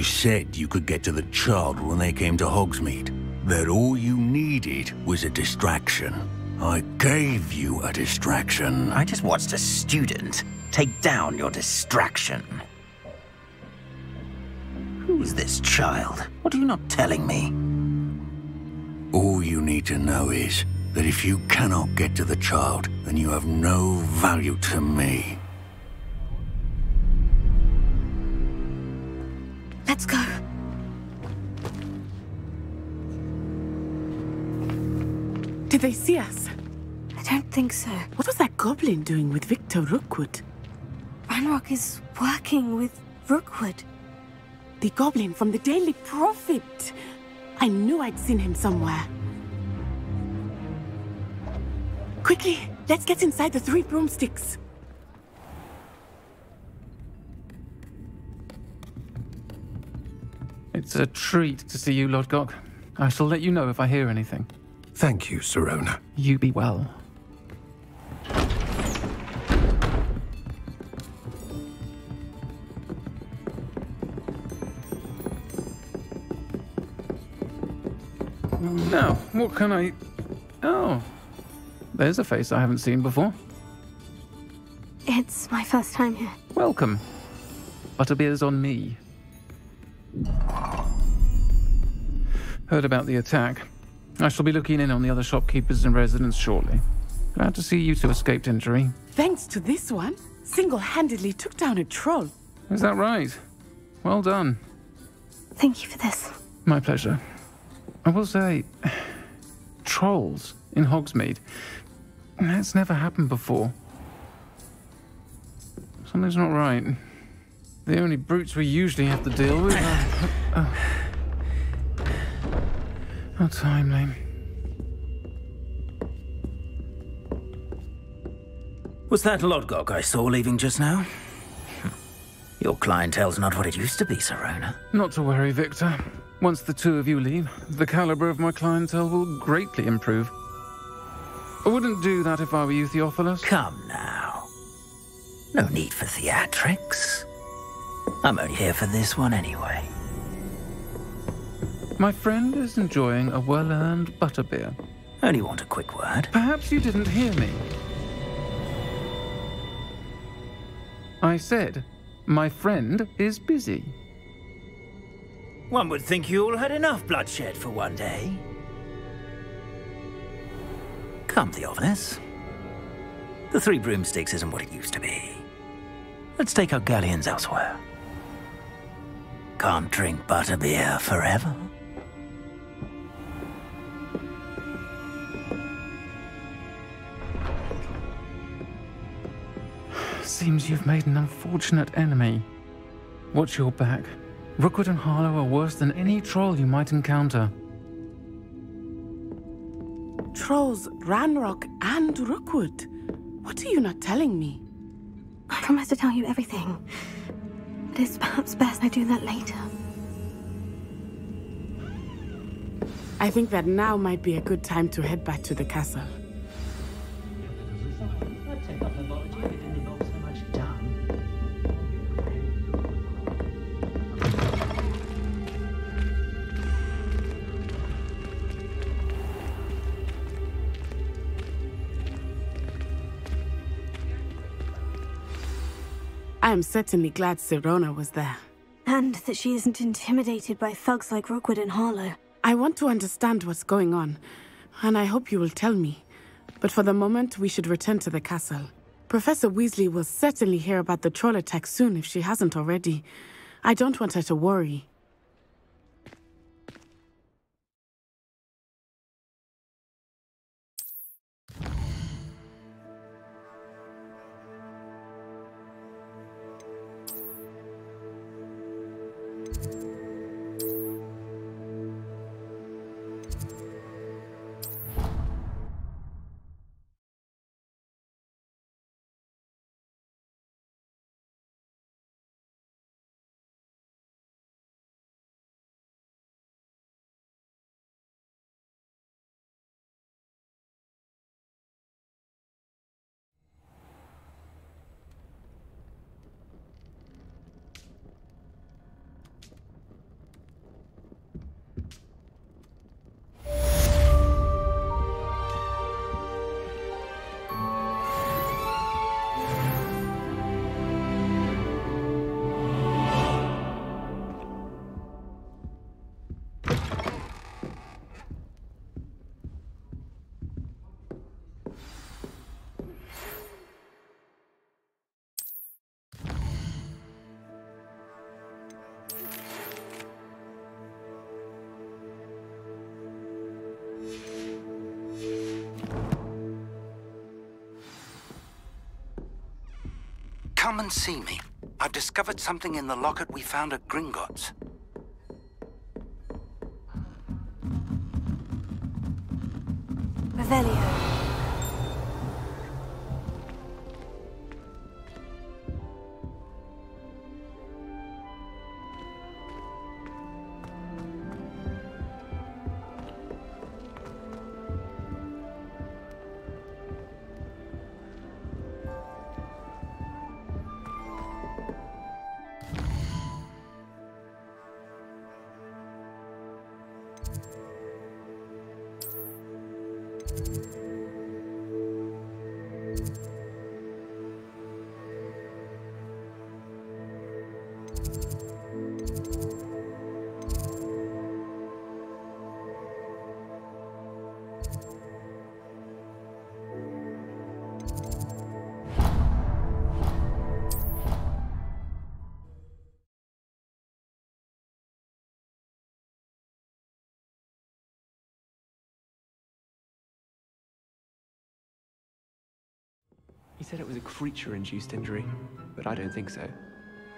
said you could get to the child when they came to Hogsmeade. That all you needed was a distraction. I gave you a distraction. I just watched a student take down your distraction. Who's this child? What are you not telling me? All you need to know is that if you cannot get to the child, then you have no value to me. Let's go. Did they see us? I don't think so. What was that goblin doing with Victor Rookwood? Ranrock is working with Rookwood. The goblin from the Daily Prophet. I knew I'd seen him somewhere. Quickly, let's get inside the 3 broomsticks. It's a treat to see you, Lodgok. I shall let you know if I hear anything. Thank you, Sirona. You be well. Now, what can I... Oh, there's a face I haven't seen before. It's my first time here. Welcome. Butterbeer's on me. Heard about the attack. I shall be looking in on the other shopkeepers and residents shortly. Glad to see you two escaped injury. Thanks to this one, single-handedly took down a troll. Is that right? Well done. Thank you for this. My pleasure. I will say, trolls in Hogsmeade. That's never happened before. Something's not right. The only brutes we usually have to deal with are... How timely. Was that Lodgok I saw leaving just now? Your clientele's not what it used to be, Sirona. Not to worry, Victor. Once the two of you leave, the caliber of my clientele will greatly improve. I wouldn't do that if I were you, Theophilus. Come now. No need for theatrics. I'm only here for this one anyway. My friend is enjoying a well-earned butterbeer. Only want a quick word. Perhaps you didn't hear me. I said, my friend is busy. One would think you all had enough bloodshed for one day. Come, Theophilus. The 3 broomsticks isn't what it used to be. Let's take our galleons elsewhere. Can't drink butterbeer forever. Seems you've made an unfortunate enemy. Watch your back. Rookwood and Harlow are worse than any troll you might encounter. Trolls, Ranrock, and Rookwood. What are you not telling me? I promise to tell you everything. But it's perhaps best I do that later. I think that now might be a good time to head back to the castle. I am certainly glad Sirona was there. And that she isn't intimidated by thugs like Rookwood and Harlow. I want to understand what's going on, and I hope you will tell me. But for the moment, we should return to the castle. Professor Weasley will certainly hear about the troll attack soon if she hasn't already. I don't want her to worry. come and see me. I've discovered something in the locket we found at Gringotts. Revelio. He said it was a creature-induced injury, but I don't think so.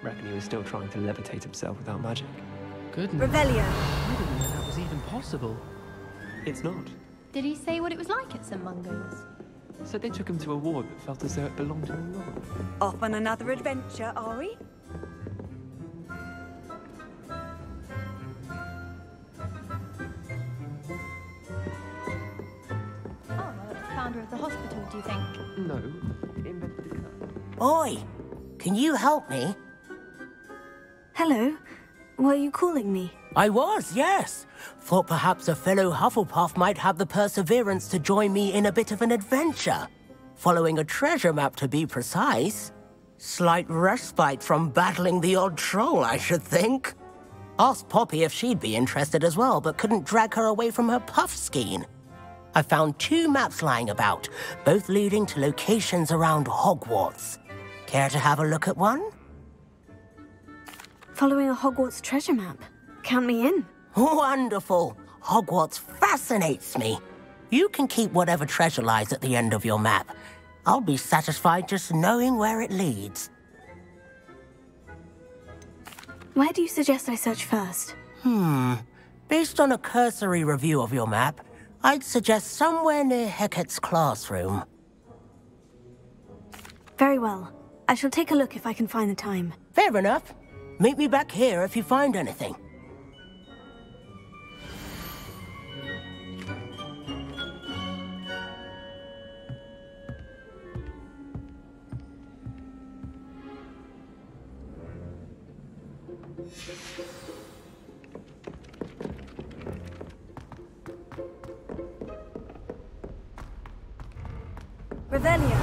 Reckon he was still trying to levitate himself without magic. Goodness. Revelio. I didn't know that was even possible. It's not. Did he say what it was like at St. Mungo's? Said they took him to a ward that felt as though it belonged to a lord. Off on another adventure, are we? Oh, founder of the hospital, do you think? No, invented the curse. Oi! Can you help me? Hello. Were you calling me? I was, yes. Thought perhaps a fellow Hufflepuff might have the perseverance to join me in a bit of an adventure. Following a treasure map, to be precise. Slight respite from battling the odd troll, I should think. Asked Poppy if she'd be interested as well, but couldn't drag her away from her puff skein. I found 2 maps lying about, both leading to locations around Hogwarts. Care to have a look at one? Following a Hogwarts treasure map. Count me in. Wonderful. Hogwarts fascinates me. You can keep whatever treasure lies at the end of your map. I'll be satisfied just knowing where it leads. Where do you suggest I search first? Based on a cursory review of your map, I'd suggest somewhere near Hecate's classroom. Very well. I shall take a look if I can find the time. Fair enough. Meet me back here if you find anything. Revelio.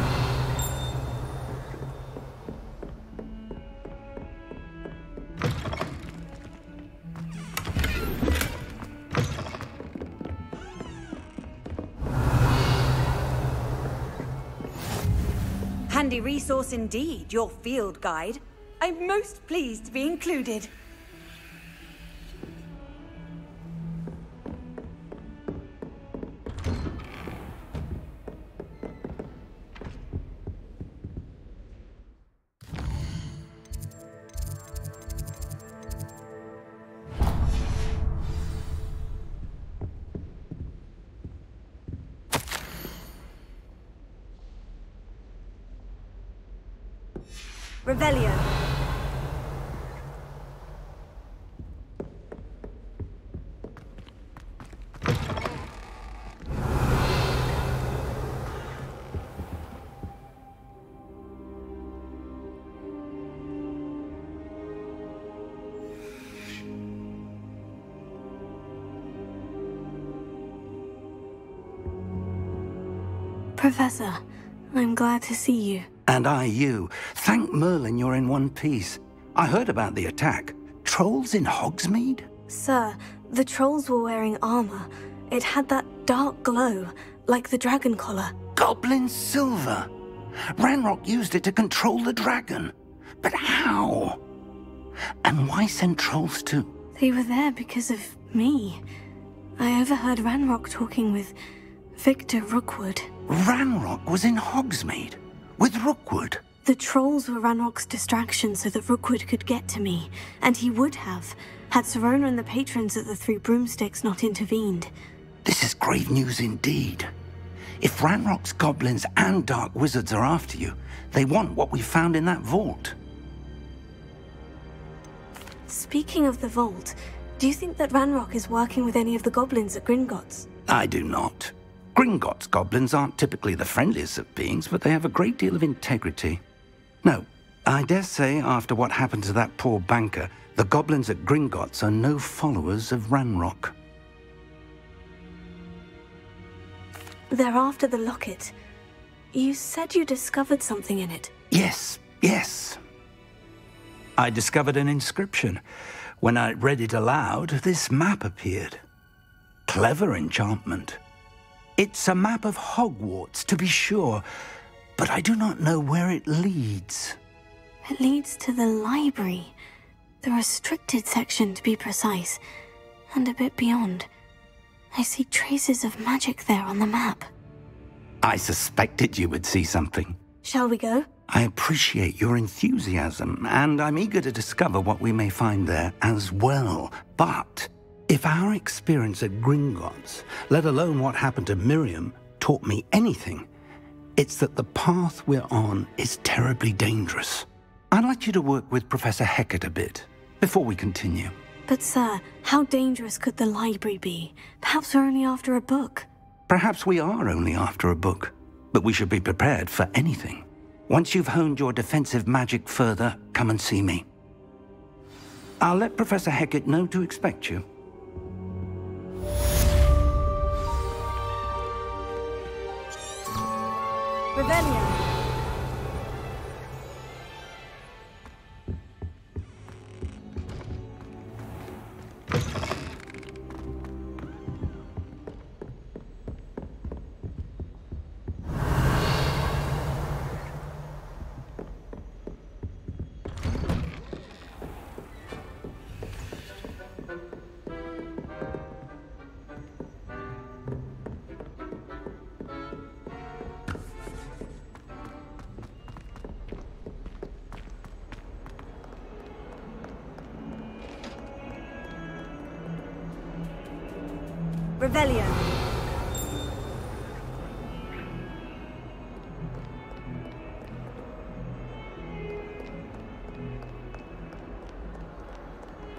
Handy resource indeed, your field guide. I'm most pleased to be included. Revelio. Professor, I'm glad to see you. And I you. Thank Merlin you're in one piece. I heard about the attack. Trolls in Hogsmeade? Sir, the trolls were wearing armor. It had that dark glow, like the dragon collar. Goblin silver! Ranrock used it to control the dragon. But how? And why send trolls too? They were there because of me. I overheard Ranrock talking with Victor Rookwood. Ranrock was in Hogsmeade? With Rookwood? The trolls were Ranrock's distraction so that Rookwood could get to me, and he would have, had Sirona and the patrons at the Three Broomsticks not intervened. This is grave news indeed. If Ranrock's goblins and dark wizards are after you, they want what we found in that vault. Speaking of the vault, do you think that Ranrock is working with any of the goblins at Gringotts? I do not. Gringotts goblins aren't typically the friendliest of beings, but they have a great deal of integrity. No, I dare say after what happened to that poor banker, the goblins at Gringotts are no followers of Ranrock. They're after the locket. You said you discovered something in it. Yes. I discovered an inscription. When I read it aloud, this map appeared. Clever enchantment. It's a map of Hogwarts, to be sure, but I do not know where it leads. It leads to the library. The restricted section, to be precise, and a bit beyond. I see traces of magic there on the map. I suspected you would see something. Shall we go? I appreciate your enthusiasm, and I'm eager to discover what we may find there as well. But if our experience at Gringotts, let alone what happened to Miriam, taught me anything, it's that the path we're on is terribly dangerous. I'd like you to work with Professor Hecat a bit before we continue. But sir, how dangerous could the library be? Perhaps we're only after a book. Perhaps we are only after a book, but we should be prepared for anything. Once you've honed your defensive magic further, come and see me. I'll let Professor Hecat know to expect you. Revelio. Revelio.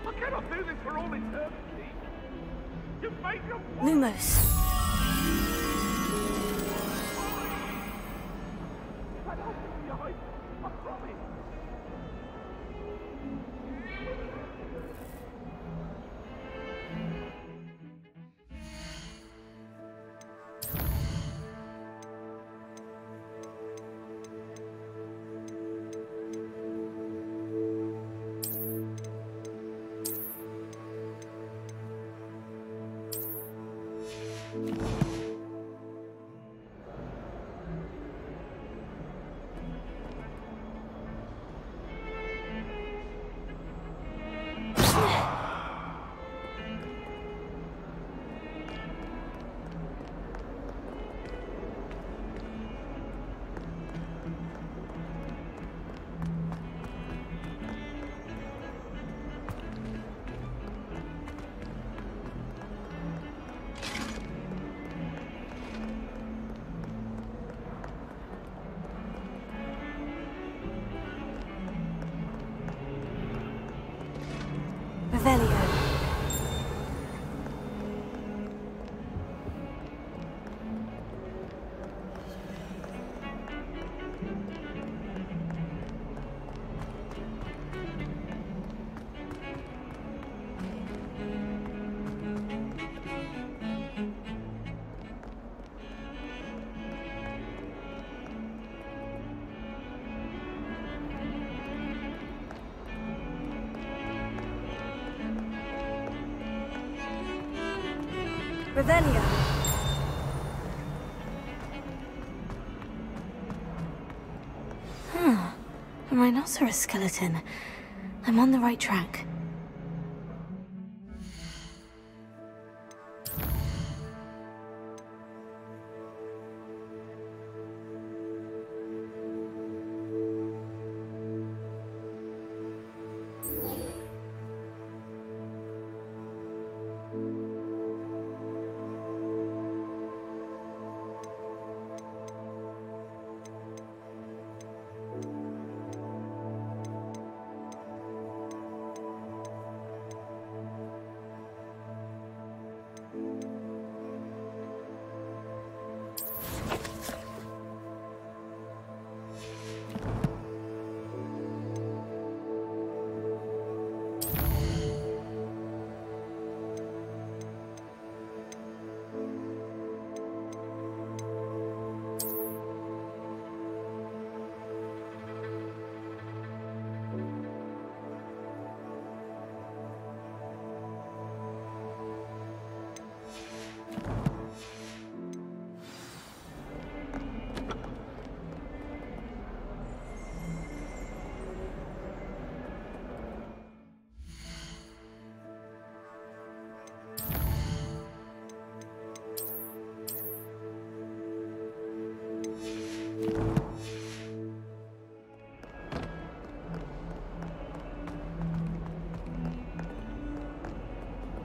I cannot do this for all eternity. You've made your point. Lumos. I don't think you're right. I promise. Revelio. Revelio. A rhinoceros skeleton. I'm on the right track.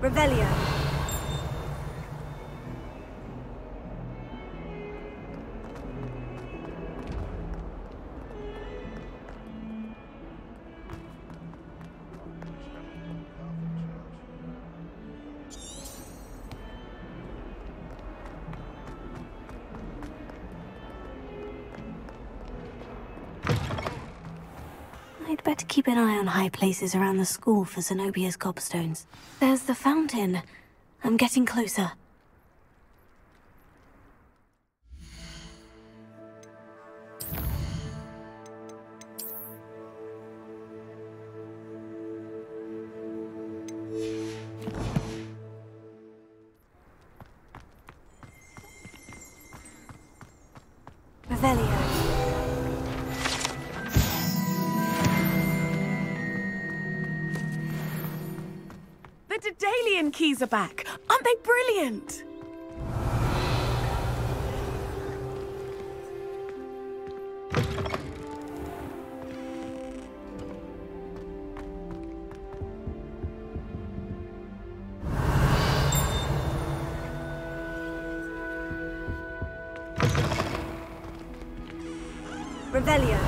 Revelio. I'd better keep an eye on high places around the school for Zenobia's gobstones. There's the fountain. I'm getting closer. Revelio. The Daedalian keys are back. Aren't they brilliant? Revelio.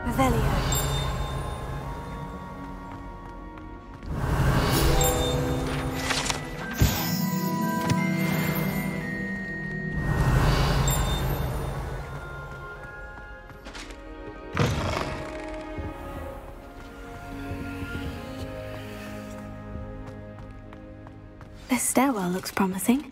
Revelio. This stairwell looks promising.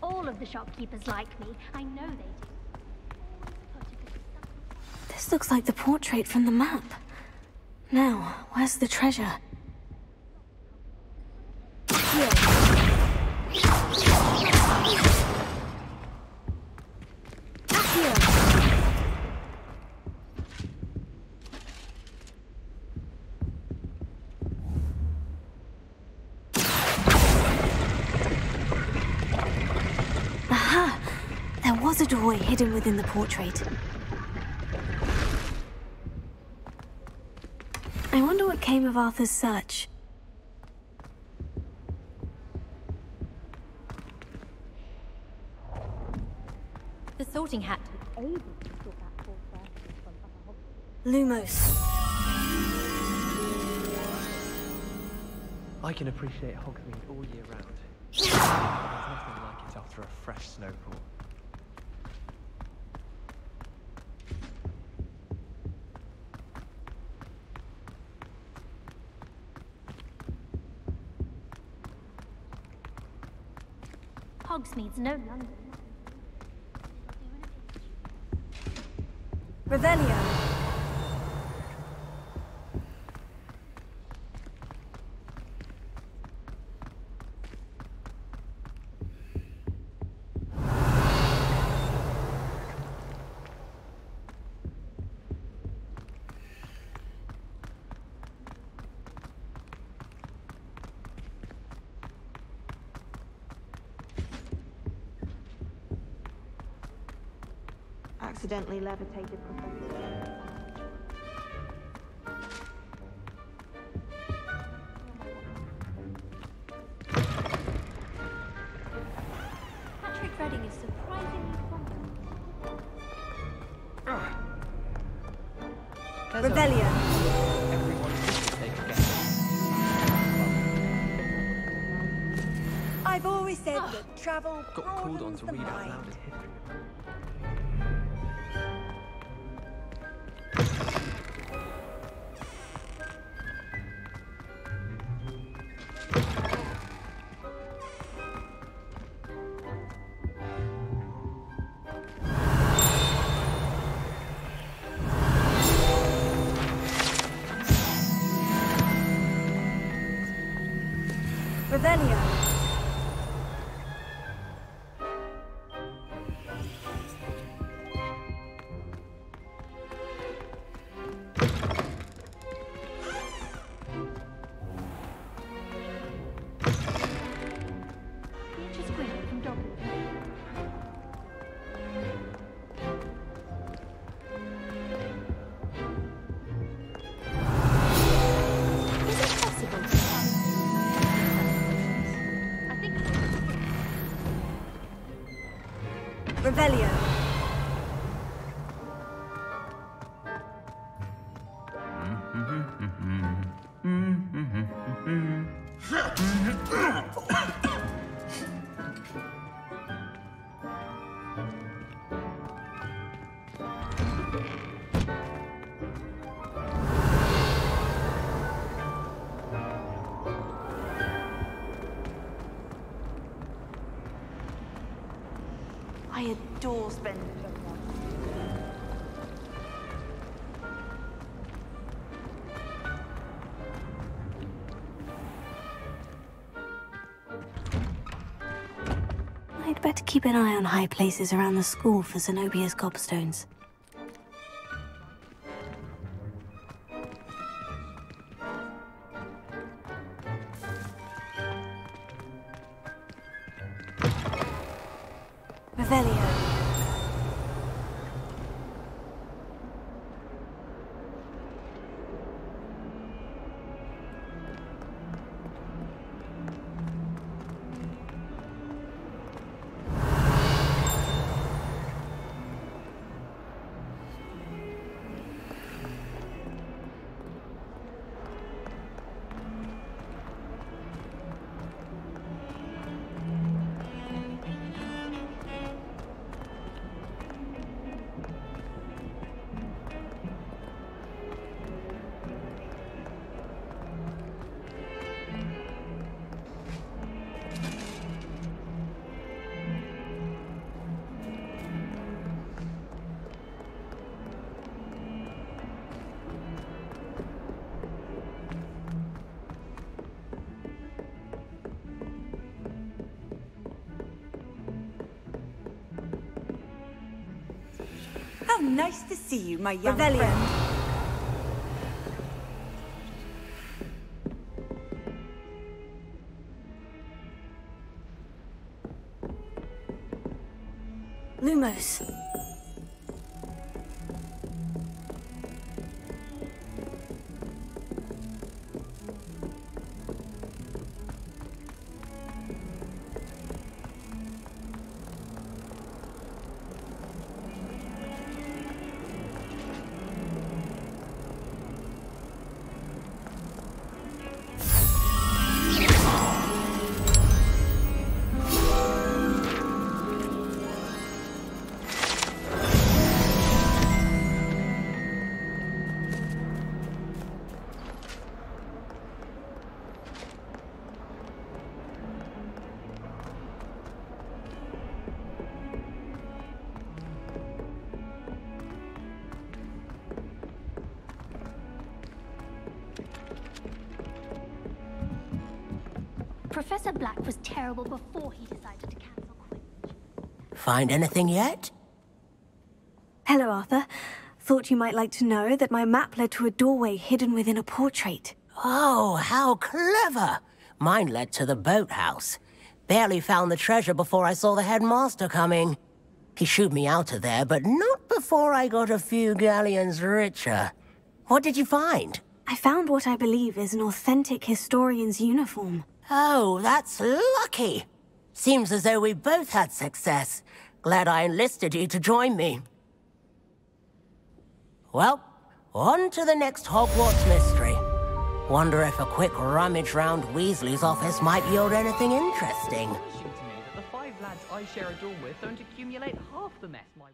All of the shopkeepers like me. I know they do. This looks like the portrait from the map. Now, where's the treasure? Here. Aha! There was a doorway hidden within the portrait. I wonder what came of Arthur's search. The sorting hat was able to sort that portrait from other Lumos. I can appreciate Hogsmeade all year round. There's nothing like it after a fresh snowfall. Hogsmeade's no London. Revelio. Accidentally levitated Professor. Patrick Redding is surprisingly confident. Rebellion. I've always said that travel Got called on broadens to the read out mind. loud in history. Rebellion. Just wait from Dobby. Is it possible to I think Rebellion. I adore spending time. I'd better keep an eye on high places around the school for Zenobia's gobstones. Revelio. How nice to see you, my young friend. Lumos. Professor Black was terrible before he decided to cancel Quidditch. Find anything yet? Hello, Arthur. Thought you might like to know that my map led to a doorway hidden within a portrait. Oh, how clever! Mine led to the boathouse. Barely found the treasure before I saw the headmaster coming. He shooed me out of there, but not before I got a few galleons richer. What did you find? I found what I believe is an authentic historian's uniform. Oh, that's lucky. Seems as though we both had success. Glad I enlisted you to join me. Well, on to the next Hogwarts mystery. Wonder if a quick rummage round Weasley's office might yield anything interesting. To me that the 5 lads I share a dorm with don't accumulate half the mess my...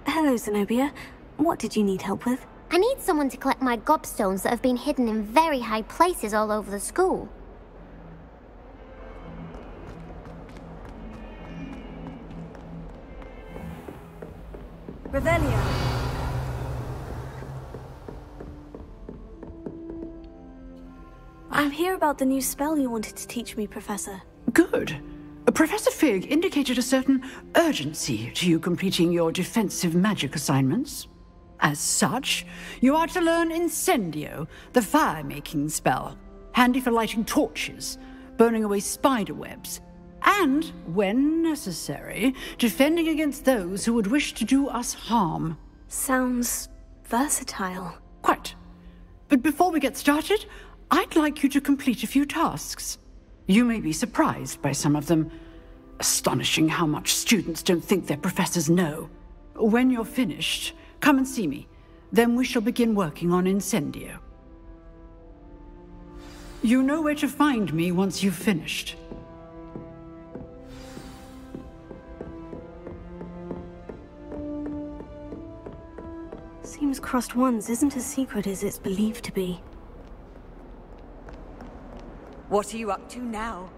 Hello, Zenobia. What did you need help with? I need someone to collect my gobstones that have been hidden in very high places all over the school. Revelio. I'm here about the new spell you wanted to teach me, Professor. Good. Professor Fig indicated a certain urgency to you completing your defensive magic assignments. As such, you are to learn Incendio, the fire-making spell, handy for lighting torches, burning away spider webs, and, when necessary, defending against those who would wish to do us harm. Sounds versatile. Quite. But before we get started, I'd like you to complete a few tasks. You may be surprised by some of them. Astonishing how much students don't think their professors know. When you're finished, come and see me. Then we shall begin working on Incendio. You know where to find me once you've finished. Seems Crossed Wands isn't as secret as it's believed to be. What are you up to now?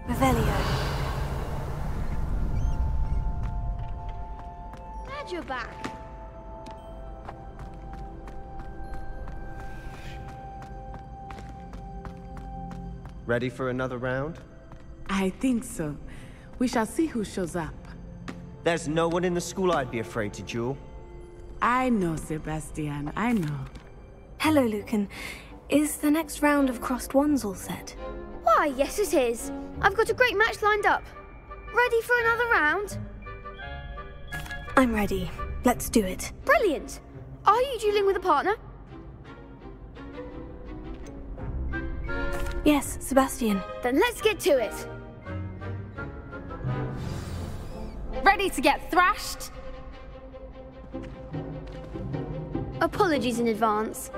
Revelio. Glad you're back. Ready for another round? I think so. We shall see who shows up. There's no one in the school I'd be afraid to duel. I know, Sebastian, I know. Hello, Lucan. Is the next round of Crossed Wands all set? Why, yes it is. I've got a great match lined up. Ready for another round? I'm ready. Let's do it. Brilliant. Are you dueling with a partner? Yes, Sebastian. Then let's get to it. Ready to get thrashed? Apologies in advance.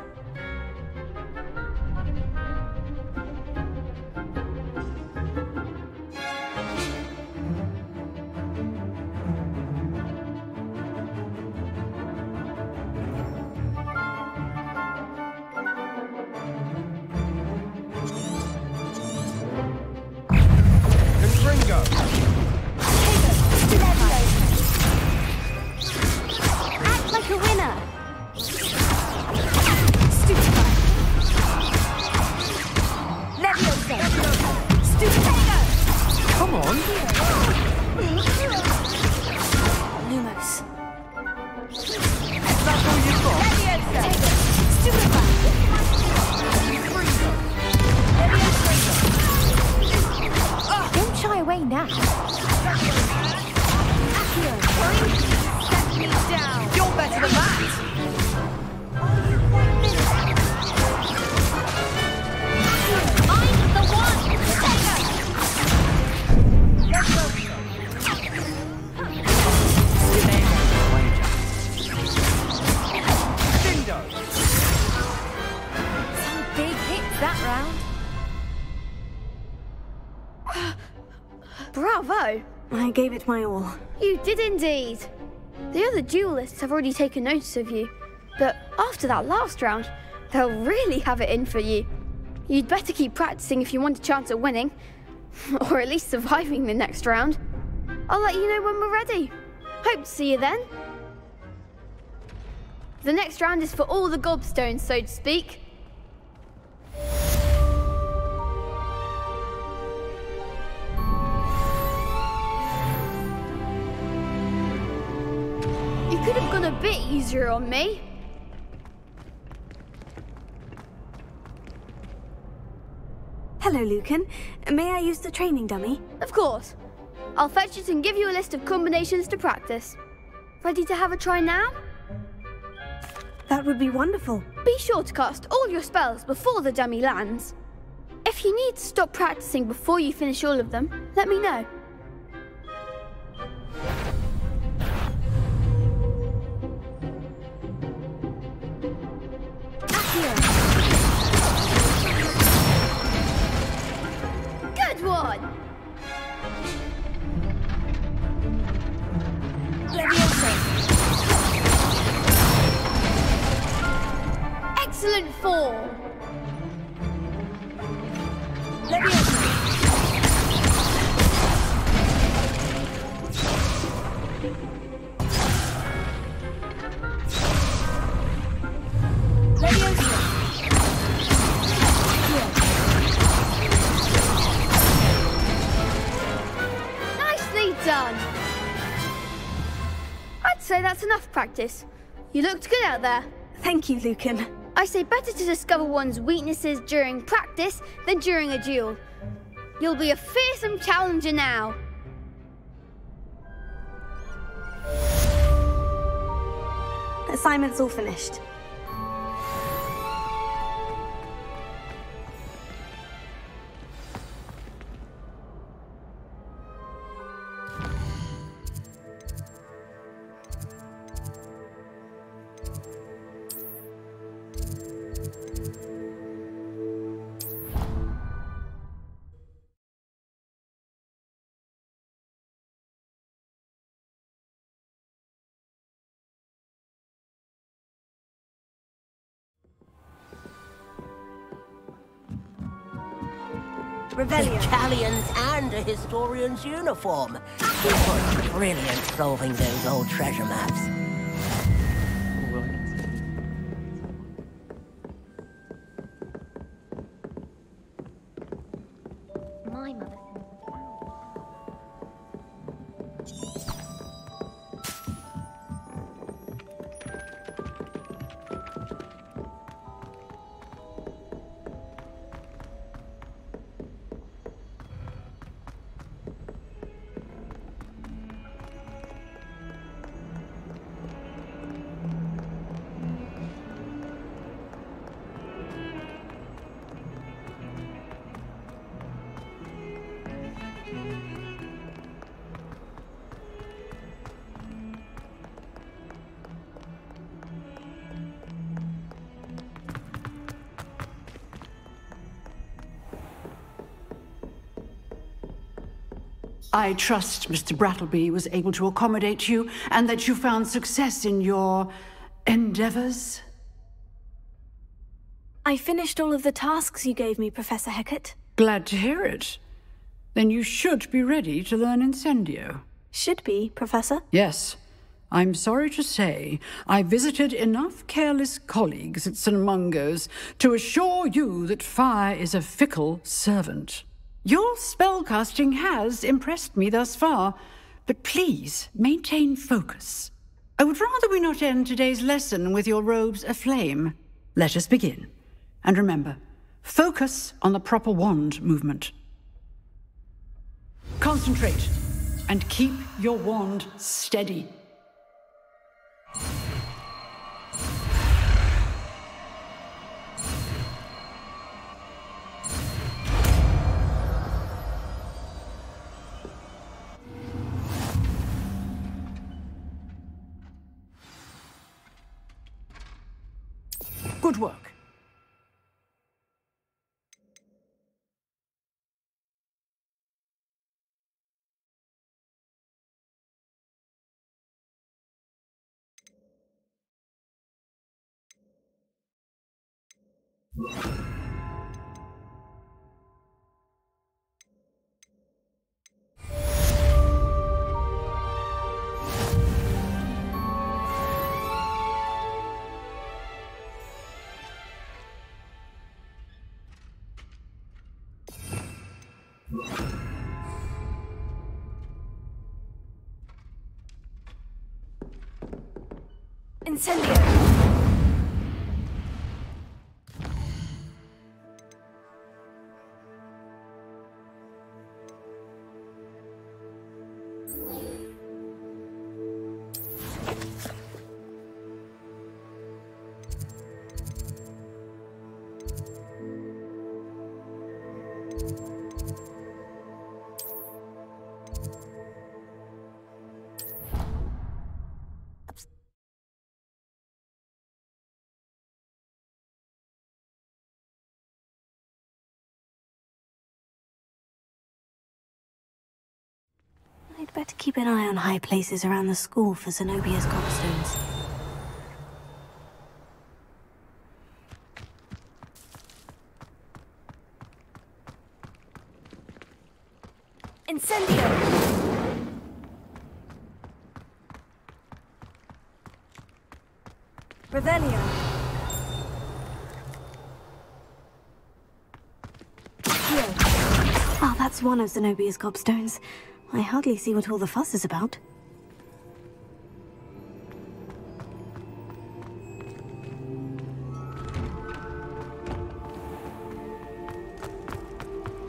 I gave it my all. You did indeed. The other duelists have already taken notice of you, but after that last round, they'll really have it in for you. You'd better keep practicing if you want a chance at winning, or at least surviving the next round. I'll let you know when we're ready. Hope to see you then. The next round is for all the gobstones, so to speak. You could have gone a bit easier on me. Hello, Lucan. May I use the training dummy? Of course. I'll fetch it and give you a list of combinations to practice. Ready to have a try now? That would be wonderful. Be sure to cast all your spells before the dummy lands. If you need to stop practicing before you finish all of them, let me know. Good one! Excellent form! Nicely done! I'd say that's enough practice. You looked good out there. Thank you, Lucan. I say better to discover one's weaknesses during practice than during a duel. You'll be a fearsome challenger now. Assignment's all finished. Rebellion. Galleons and a historian's uniform. It was brilliant solving those old treasure maps. My mother I trust Mr. Brattleby was able to accommodate you and that you found success in your endeavors. I finished all of the tasks you gave me, Professor Hecat. Glad to hear it. Then you should be ready to learn Incendio. Should be, Professor? Yes. I'm sorry to say, I visited enough careless colleagues at St. Mungo's to assure you that fire is a fickle servant. Your spellcasting has impressed me thus far, but please maintain focus. I would rather we not end today's lesson with your robes aflame. Let us begin. And remember, focus on the proper wand movement. Concentrate and keep your wand steady. Good work. Incendio! I'd better keep an eye on high places around the school for Zenobia's gobstones. Incendio! Revelio! Ah, that's one of Zenobia's gobstones. I hardly see what all the fuss is about.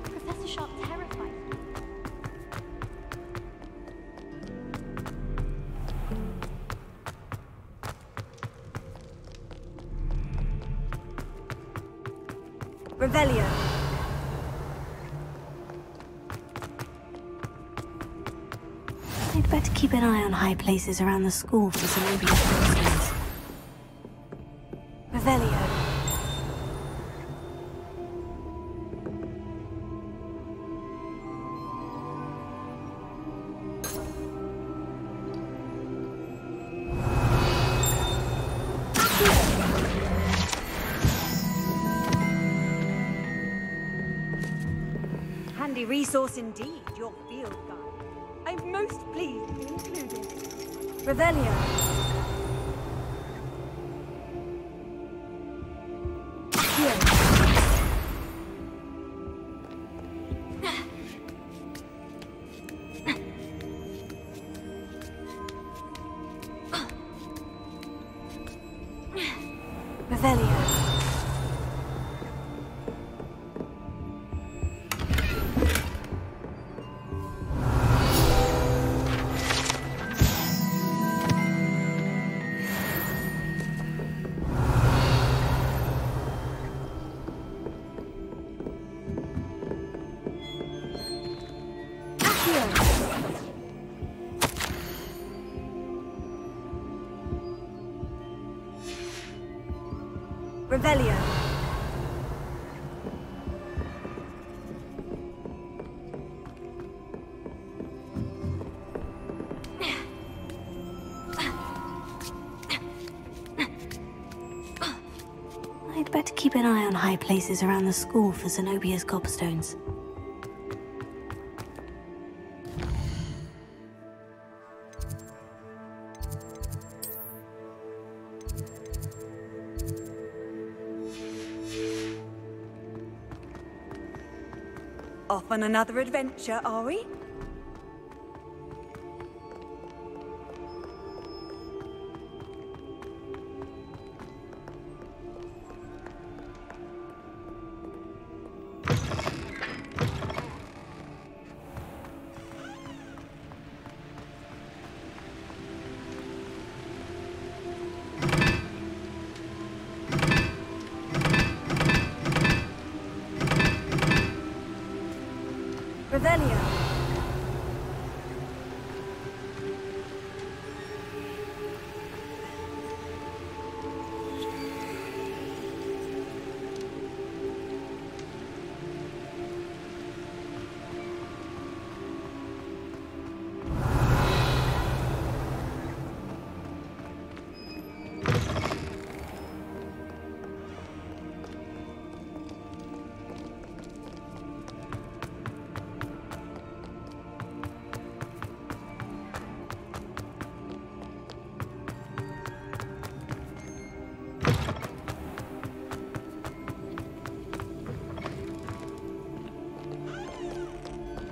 Professor Sharp terrifies me. Revelio! I'd better keep an eye on high places around the school for Zenobia's gobstones. Revelio! Handy resource indeed, your field guide. I'm most pleased to be included. Revelio. Revelio. Revelio. I'd better keep an eye on high places around the school for Zenobia's gobstones. Off on another adventure, are we? Revelio.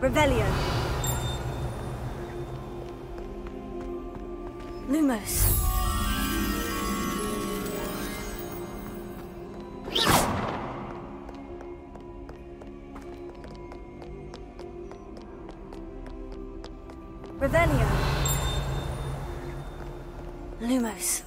Revelio. Lumos. Revelio. Lumos.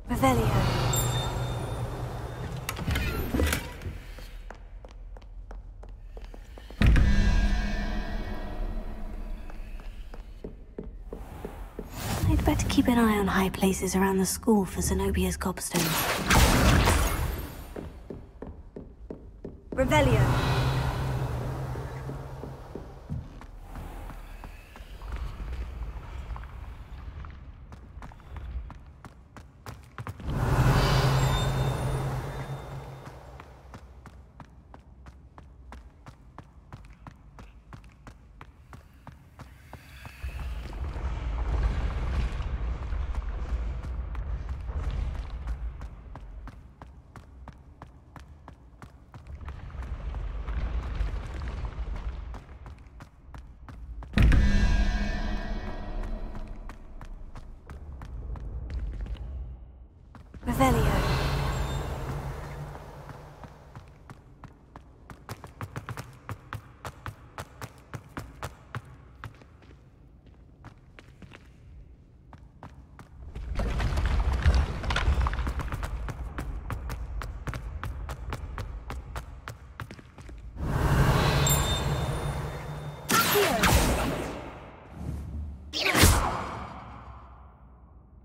Revelio. I'd better keep an eye on high places around the school for Zenobia's gobstones. Revelio. Revelio.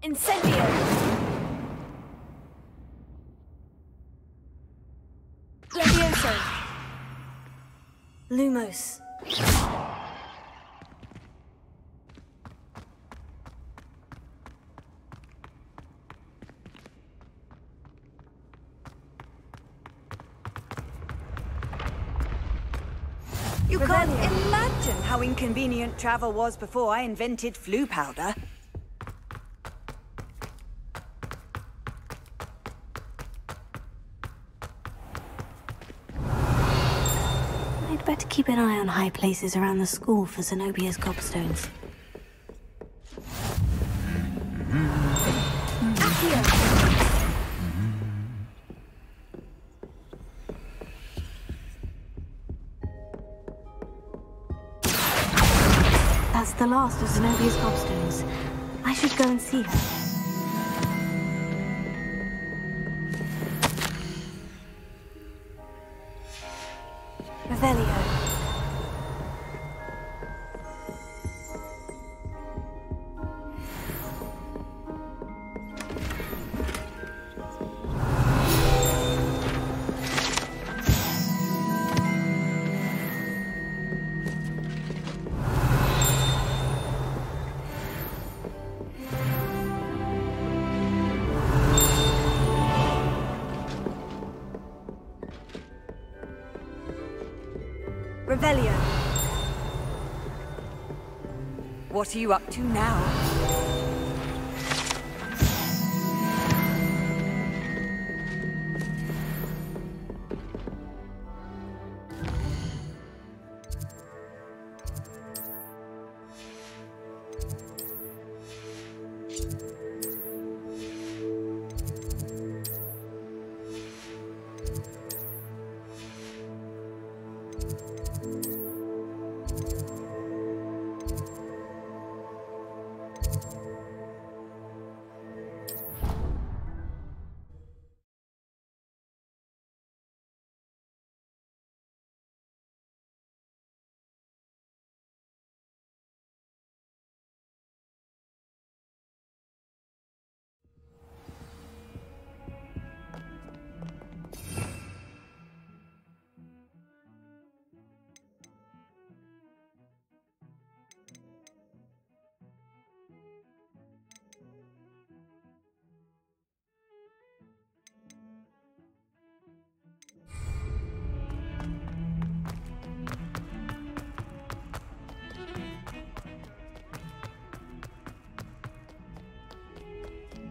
Incendio. Levioso. Lumos. You can't imagine how inconvenient travel was before I invented flu powder. I'd better keep an eye on high places around the school for Zenobia's gobstones. That's the last of Zenobia's gobstones. I should go and see her. Revelio. Revelio. What are you up to now?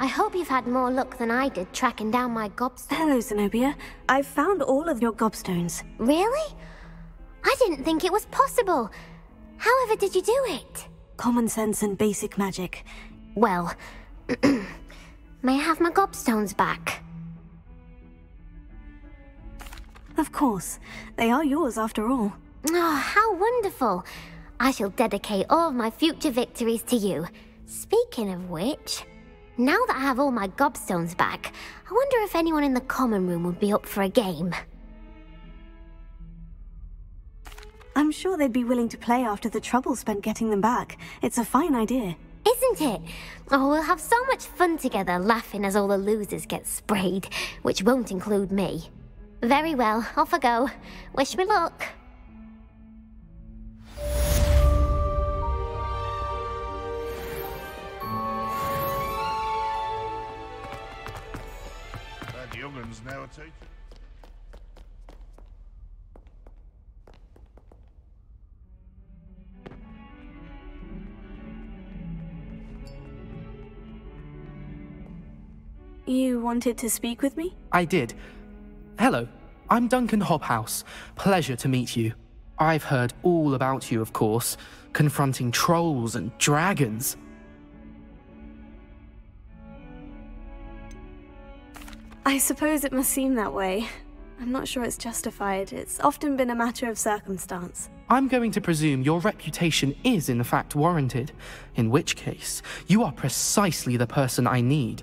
I hope you've had more luck than I did tracking down my gobstone. Hello, Zenobia. I've found all of your gobstones. Really? I didn't think it was possible. However did you do it? Common sense and basic magic. Well, may I have my gobstones back? Of course. They are yours after all. Oh, how wonderful. I shall dedicate all of my future victories to you. Speaking of which, now that I have all my gobstones back, I wonder if anyone in the common room would be up for a game. I'm sure they'd be willing to play after the trouble spent getting them back. It's a fine idea. Isn't it? Oh, we'll have so much fun together, laughing as all the losers get sprayed, which won't include me. Very well, off I go. Wish me luck. That youngun's now a teacher. You wanted to speak with me? I did. Hello, I'm Duncan Hobhouse. Pleasure to meet you. I've heard all about you, of course, confronting trolls and dragons. I suppose it must seem that way. I'm not sure it's justified. It's often been a matter of circumstance. I'm going to presume your reputation is in fact warranted, in which case, you are precisely the person I need.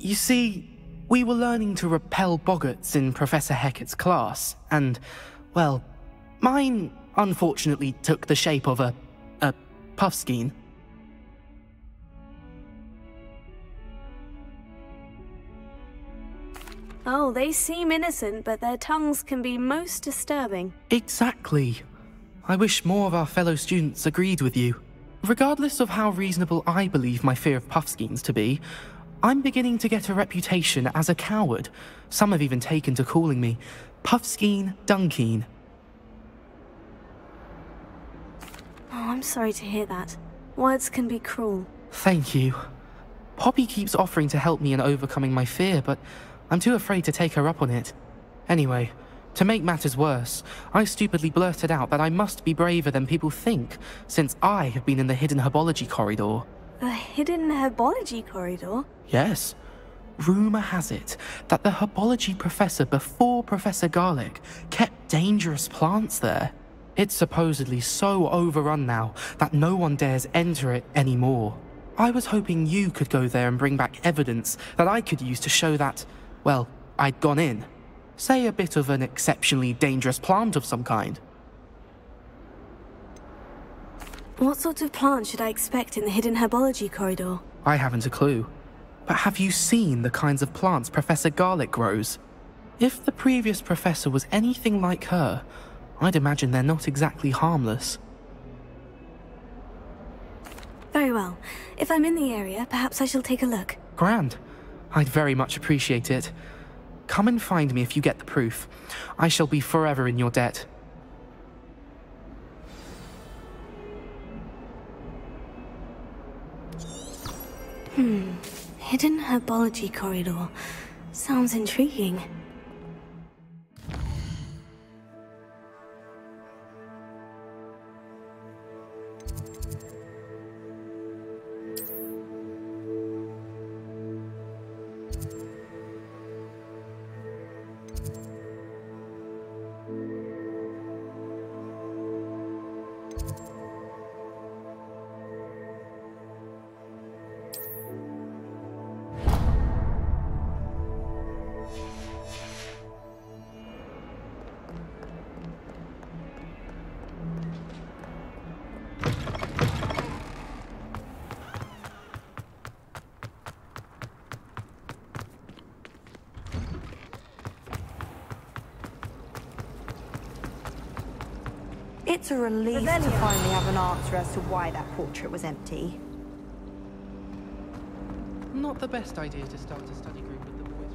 You see, we were learning to repel boggarts in Professor Hecat's class, and, well, mine unfortunately took the shape of a puffskein. Oh, they seem innocent, but their tongues can be most disturbing. Exactly. I wish more of our fellow students agreed with you. Regardless of how reasonable I believe my fear of puffskeins to be, I'm beginning to get a reputation as a coward. Some have even taken to calling me Puffskeen Dunkeen. Oh, I'm sorry to hear that. Words can be cruel. Thank you. Poppy keeps offering to help me in overcoming my fear, but I'm too afraid to take her up on it. Anyway, to make matters worse, I stupidly blurted out that I must be braver than people think, since I have been in the hidden herbology corridor. The hidden herbology corridor? Yes. Rumour has it that the herbology professor before Professor Garlic kept dangerous plants there. It's supposedly so overrun now that no one dares enter it anymore. I was hoping you could go there and bring back evidence that I could use to show that, well, I'd gone in. Say a bit of an exceptionally dangerous plant of some kind. What sort of plant should I expect in the hidden herbology corridor? I haven't a clue. But have you seen the kinds of plants Professor Garlic grows? If the previous professor was anything like her, I'd imagine they're not exactly harmless. Very well. If I'm in the area, perhaps I shall take a look. Grand. I'd very much appreciate it. Come and find me if you get the proof. I shall be forever in your debt. Hidden herbology corridor. Sounds intriguing. It's a relief to finally have an answer as to why that portrait was empty. Not the best idea to start a study group with the boys.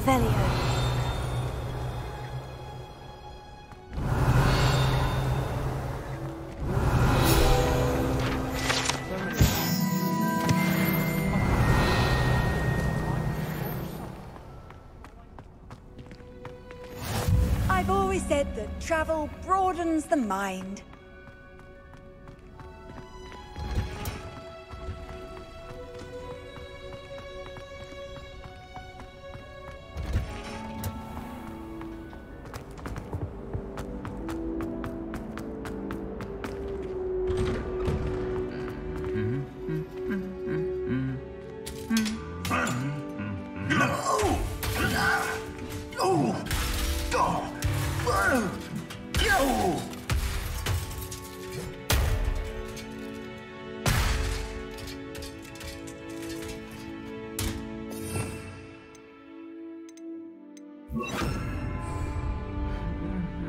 Revelio. I've always said that travel broadens the mind.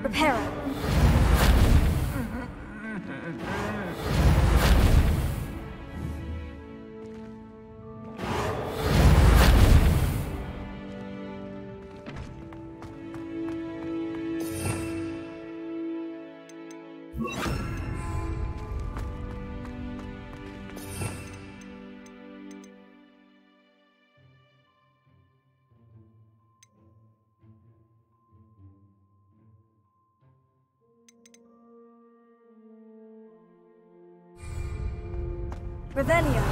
Reparo. Revelio.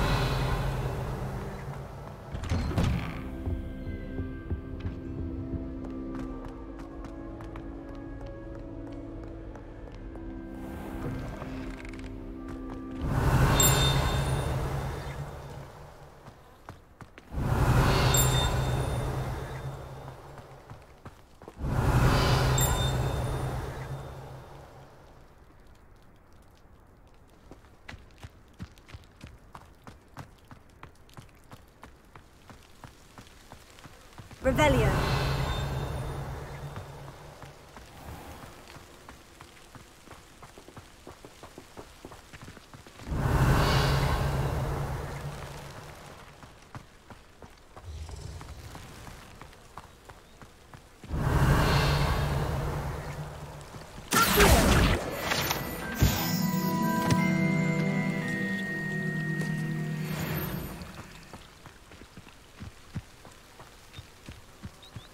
Revelio.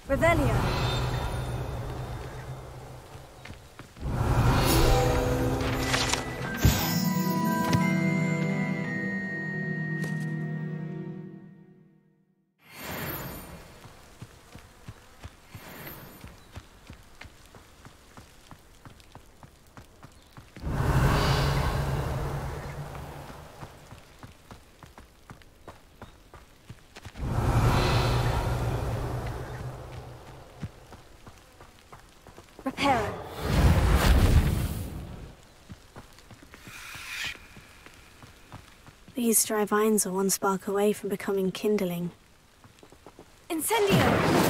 Revelio. Reparo. These dry vines are one spark away from becoming kindling. Incendio!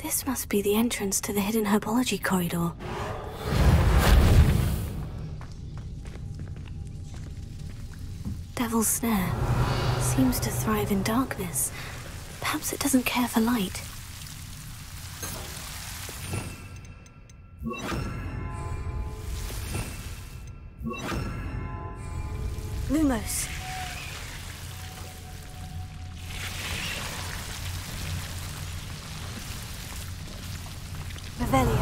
This must be the entrance to the hidden herbology corridor. Devil's Snare seems to thrive in darkness. Perhaps it doesn't care for light. Lumos. Revelio.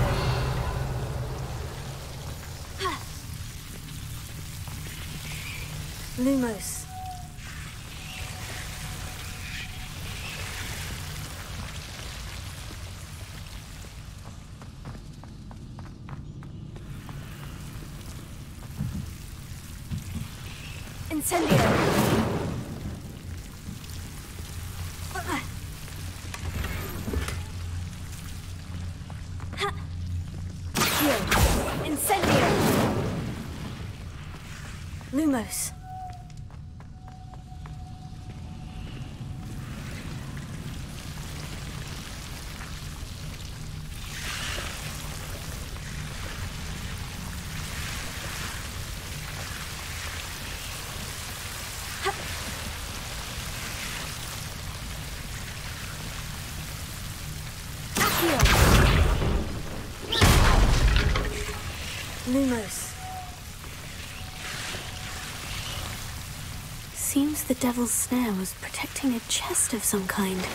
Lumos. Incendio. Here. Lumos. Lumos. Seems the devil's snare was protecting a chest of some kind.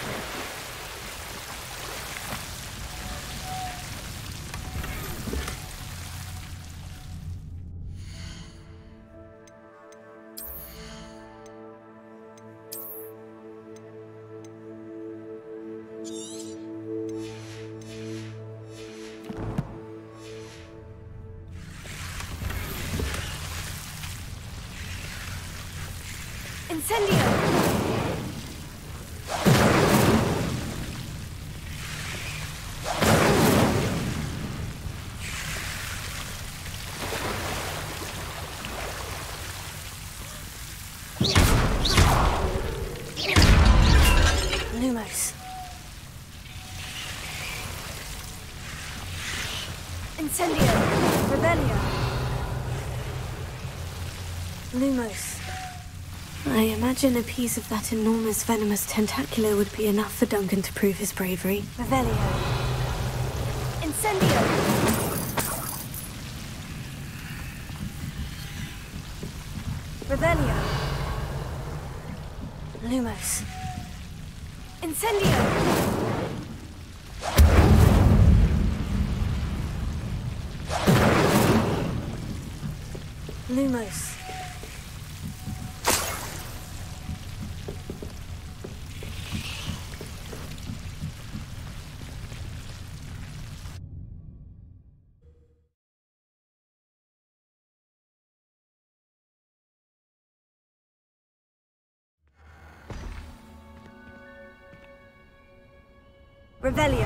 Lumos. Incendio. Rebellion. Lumos. I imagine a piece of that enormous venomous tentacular would be enough for Duncan to prove his bravery. Revelio. Incendio. Revelio. Lumos. Incendio. Lumos. Revelio.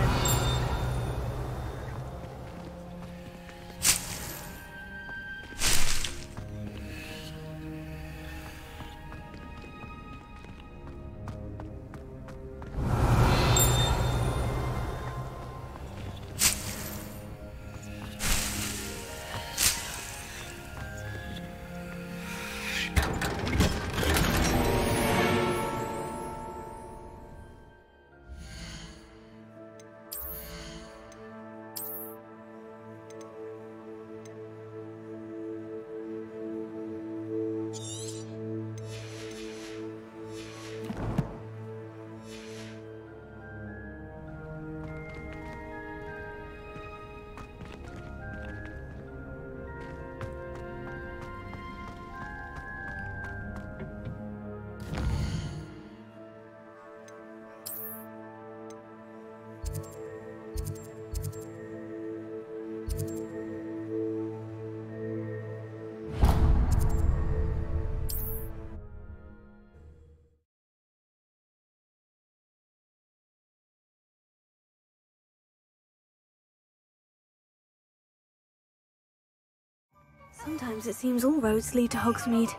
Sometimes it seems all roads lead to Hogsmeade.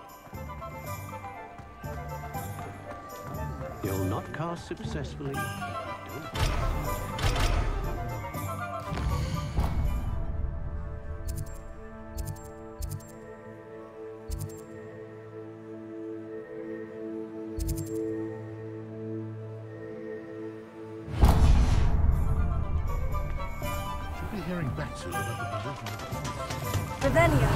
You'll not cast successfully. Should be hearing back soon about the position. Revelio.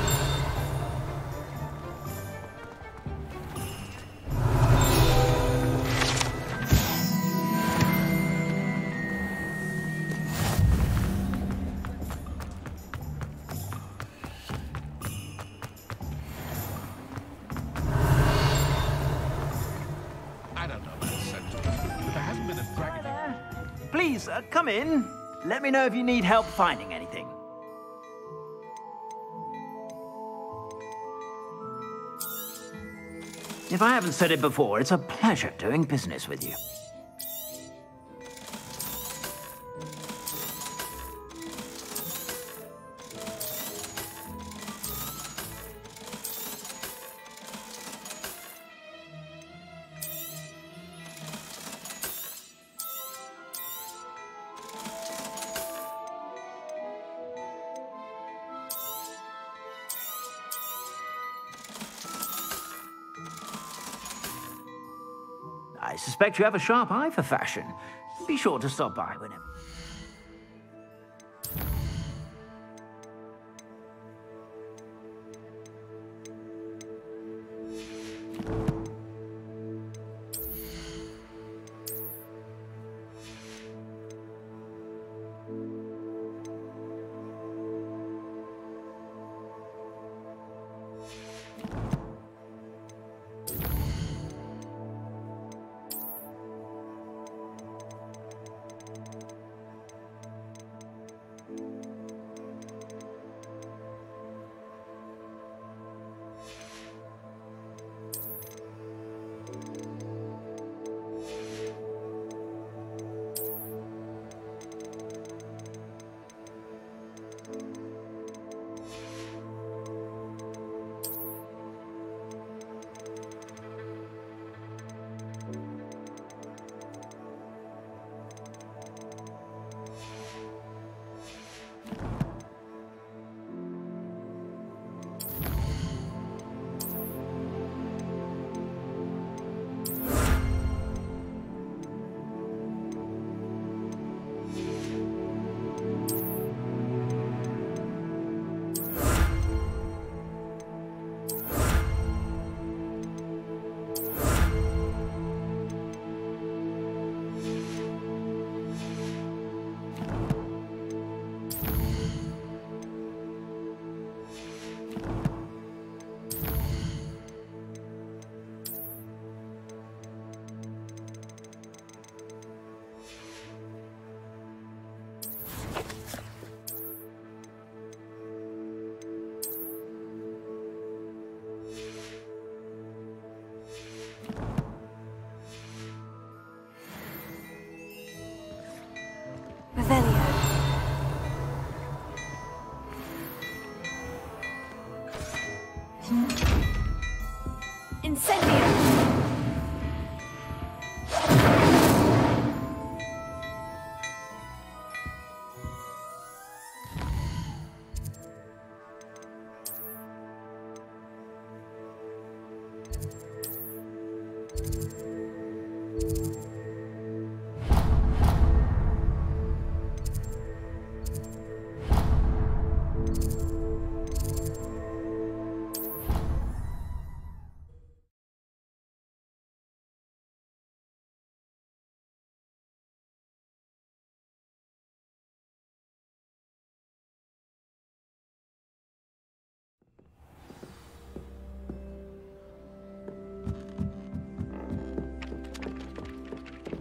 I don't know about sentiment, but there hasn't been a dragon. Please, come in. Let me know if you need help finding anything. If I haven't said it before, it's a pleasure doing business with you. I suspect you have a sharp eye for fashion. Be sure to stop by whenever.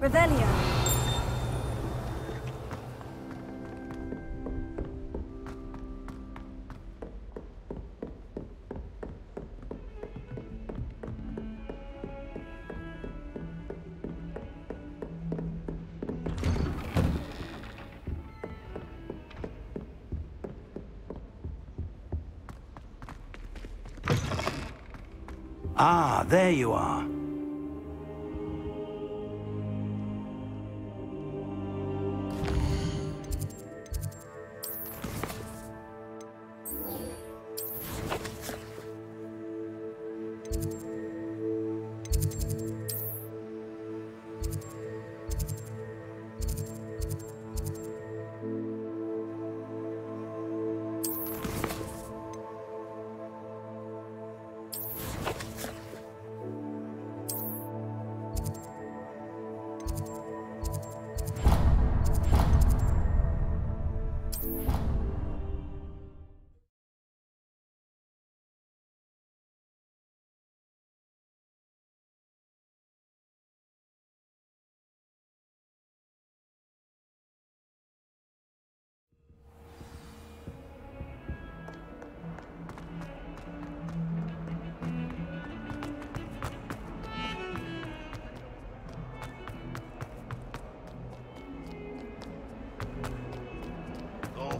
Revelio. Ah, there you are.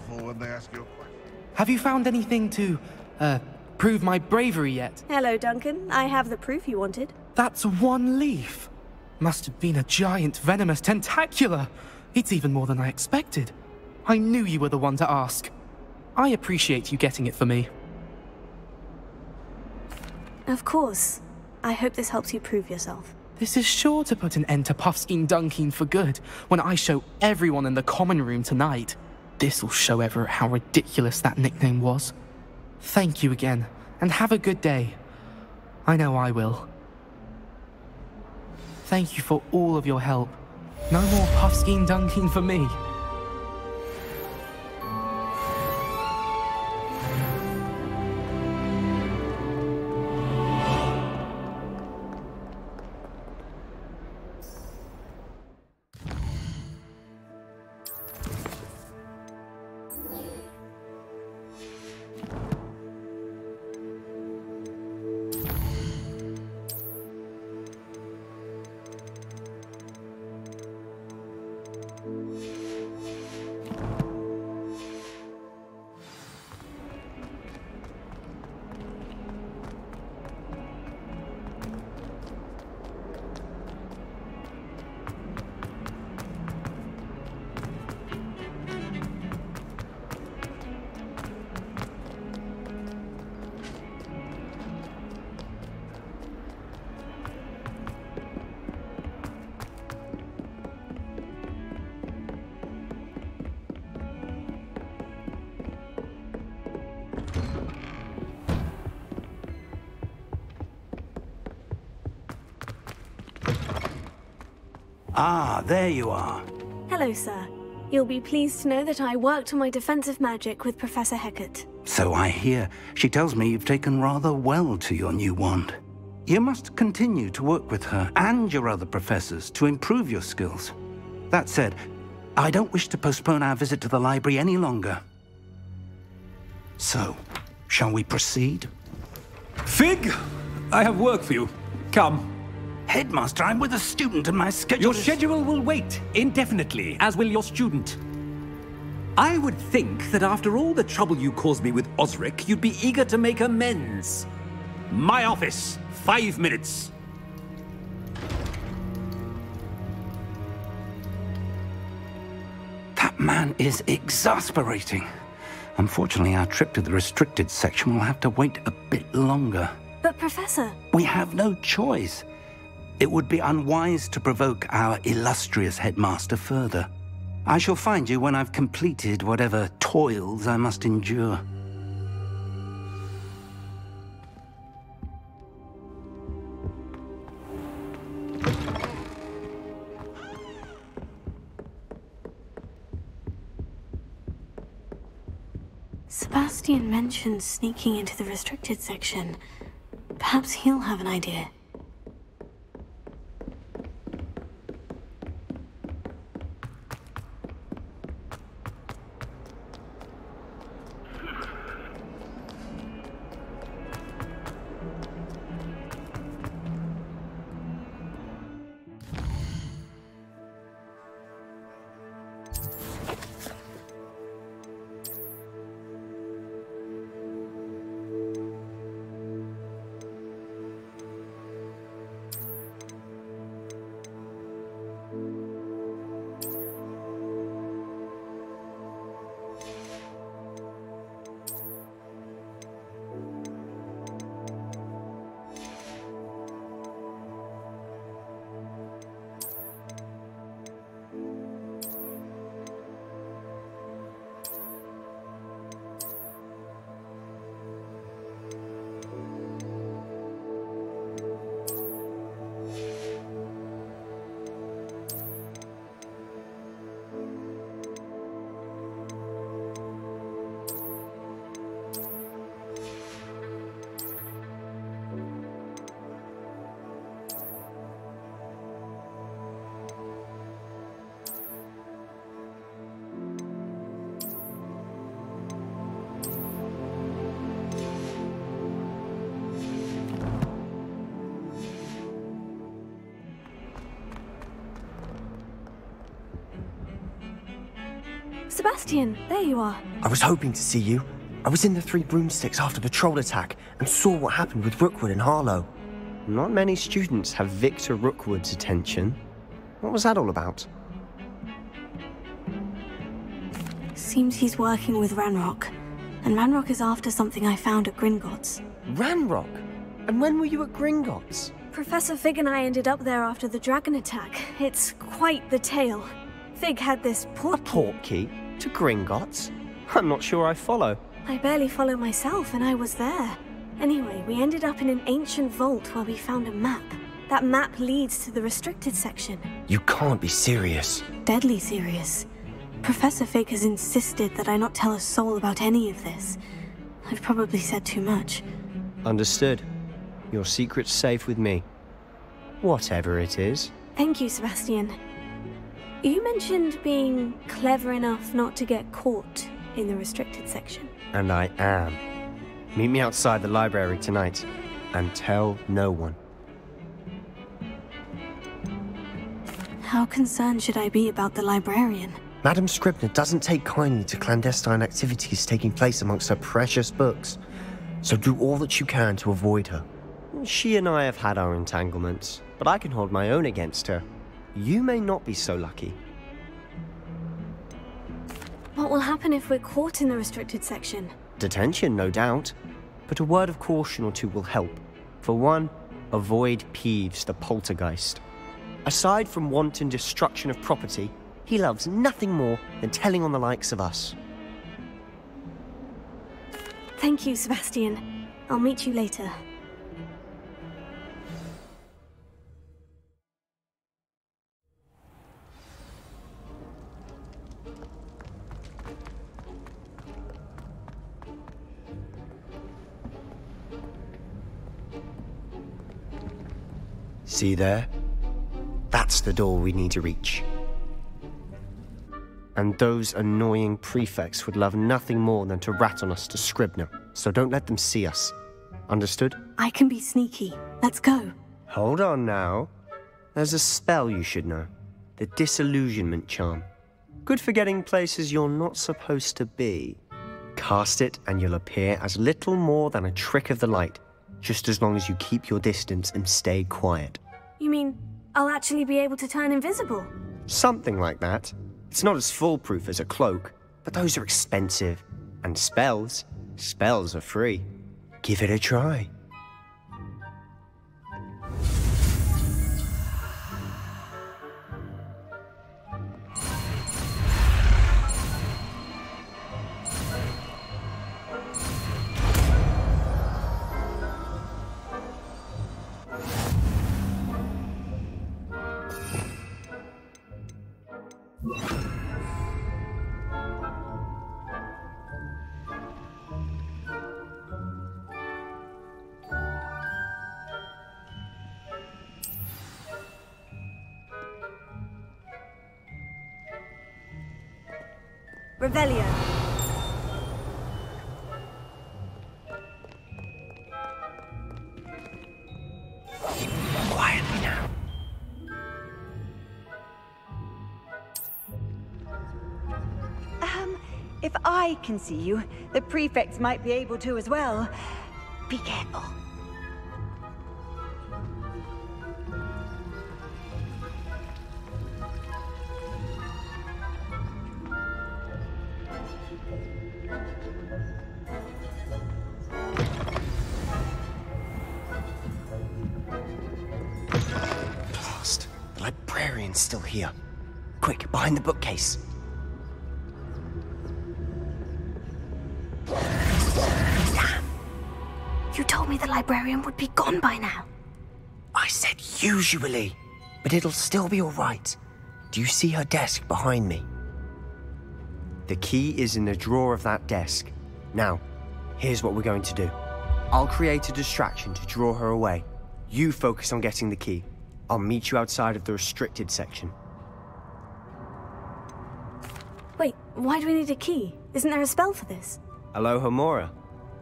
When they ask you a question. Have you found anything to, prove my bravery yet? Hello, Duncan. I have the proof you wanted. That's one leaf. Must have been a giant venomous tentacula. It's even more than I expected. I knew you were the one to ask. I appreciate you getting it for me. Of course. I hope this helps you prove yourself. This is sure to put an end to Puffskein Dunkeen for good when I show everyone in the common room tonight. This'll show Everett how ridiculous that nickname was. Thank you again, and have a good day. I know I will. Thank you for all of your help. No more Puffskein Dunkeen for me. Ah, there you are. Hello, sir. You'll be pleased to know that I worked on my defensive magic with Professor Hecat. So I hear. She tells me you've taken rather well to your new wand. You must continue to work with her and your other professors to improve your skills. That said, I don't wish to postpone our visit to the library any longer. So, shall we proceed? Fig! I have work for you. Come. Headmaster, I'm with a student and my schedule Your schedule will wait indefinitely, as will your student. I would think that after all the trouble you caused me with Osric, you'd be eager to make amends. My office, 5 minutes. That man is exasperating. Unfortunately, our trip to the restricted section will have to wait a bit longer. But, Professor... We have no choice. It would be unwise to provoke our illustrious headmaster further. I shall find you when I've completed whatever toils I must endure. Sebastian mentioned sneaking into the restricted section. Perhaps he'll have an idea. Sebastian, there you are. I was hoping to see you. I was in the Three Broomsticks after the troll attack and saw what happened with Rookwood and Harlow. Not many students have Victor Rookwood's attention. What was that all about? Seems he's working with Ranrock. And Ranrock is after something I found at Gringotts. Ranrock? And when were you at Gringotts? Professor Fig and I ended up there after the dragon attack. It's quite the tale. Fig had this port key. A port key? To Gringotts? I'm not sure I follow. I barely follow myself, and I was there. Anyway, we ended up in an ancient vault where we found a map. That map leads to the restricted section. You can't be serious. Deadly serious. Professor Fig has insisted that I not tell a soul about any of this. I've probably said too much. Understood. Your secret's safe with me. Whatever it is. Thank you, Sebastian. You mentioned being clever enough not to get caught in the restricted section. And I am. Meet me outside the library tonight, and tell no one. How concerned should I be about the librarian? Madame Scribner doesn't take kindly to clandestine activities taking place amongst her precious books, so do all that you can to avoid her. She and I have had our entanglements, but I can hold my own against her. You may not be so lucky. What will happen if we're caught in the restricted section? Detention, no doubt, but a word of caution or two will help. For one, avoid Peeves, the poltergeist. Aside from wanton destruction of property, he loves nothing more than telling on the likes of us. Thank you, Sebastian. I'll meet you later. See there? That's the door we need to reach. And those annoying prefects would love nothing more than to rat on us to Scribner, so don't let them see us. Understood? I can be sneaky. Let's go. Hold on now. There's a spell you should know. The Disillusionment Charm. Good for getting places you're not supposed to be. Cast it and you'll appear as little more than a trick of the light, just as long as you keep your distance and stay quiet. You mean I'll actually be able to turn invisible? Something like that. It's not as foolproof as a cloak, but those are expensive. And spells are free. Give it a try. Revelio. Quietly now. If I can see you, the prefects might be able to as well. Be careful. Blast. The librarian's still here. Quick, behind the bookcase. You told me the librarian would be gone by now. I said usually, but it'll still be all right. Do you see her desk behind me? The key is in the drawer of that desk. Now, here's what we're going to do. I'll create a distraction to draw her away. You focus on getting the key. I'll meet you outside of the restricted section. Wait, why do we need a key? Isn't there a spell for this? Alohomora.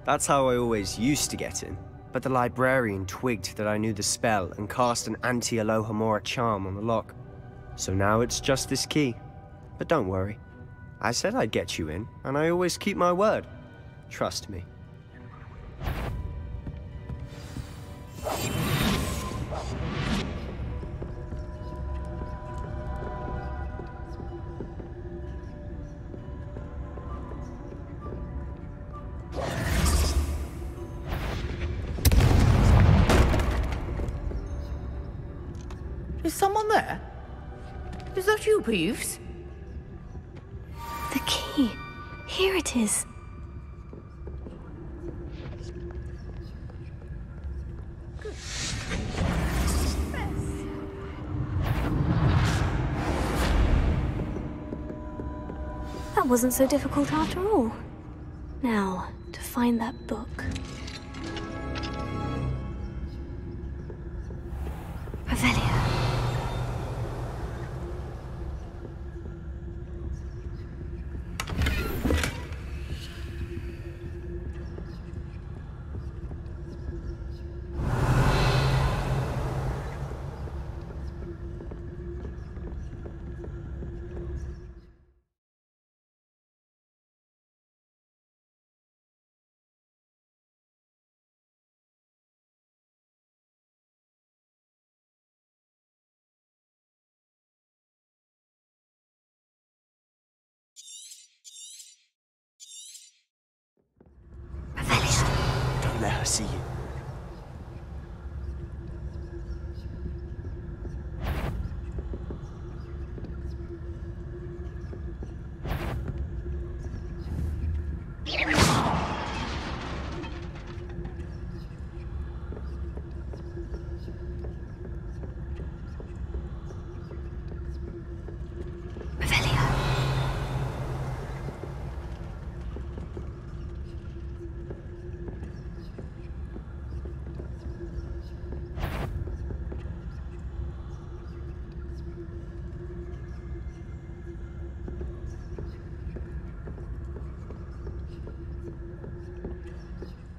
That's how I always used to get in. But the librarian twigged that I knew the spell and cast an anti-Alohomora charm on the lock. So now it's just this key. But don't worry. I said I'd get you in, and I always keep my word. Trust me. Is someone there? Is that you, Peeves? The key. Here it is. That wasn't so difficult after all. Now, to find that book. Revelio. Don't let her see you.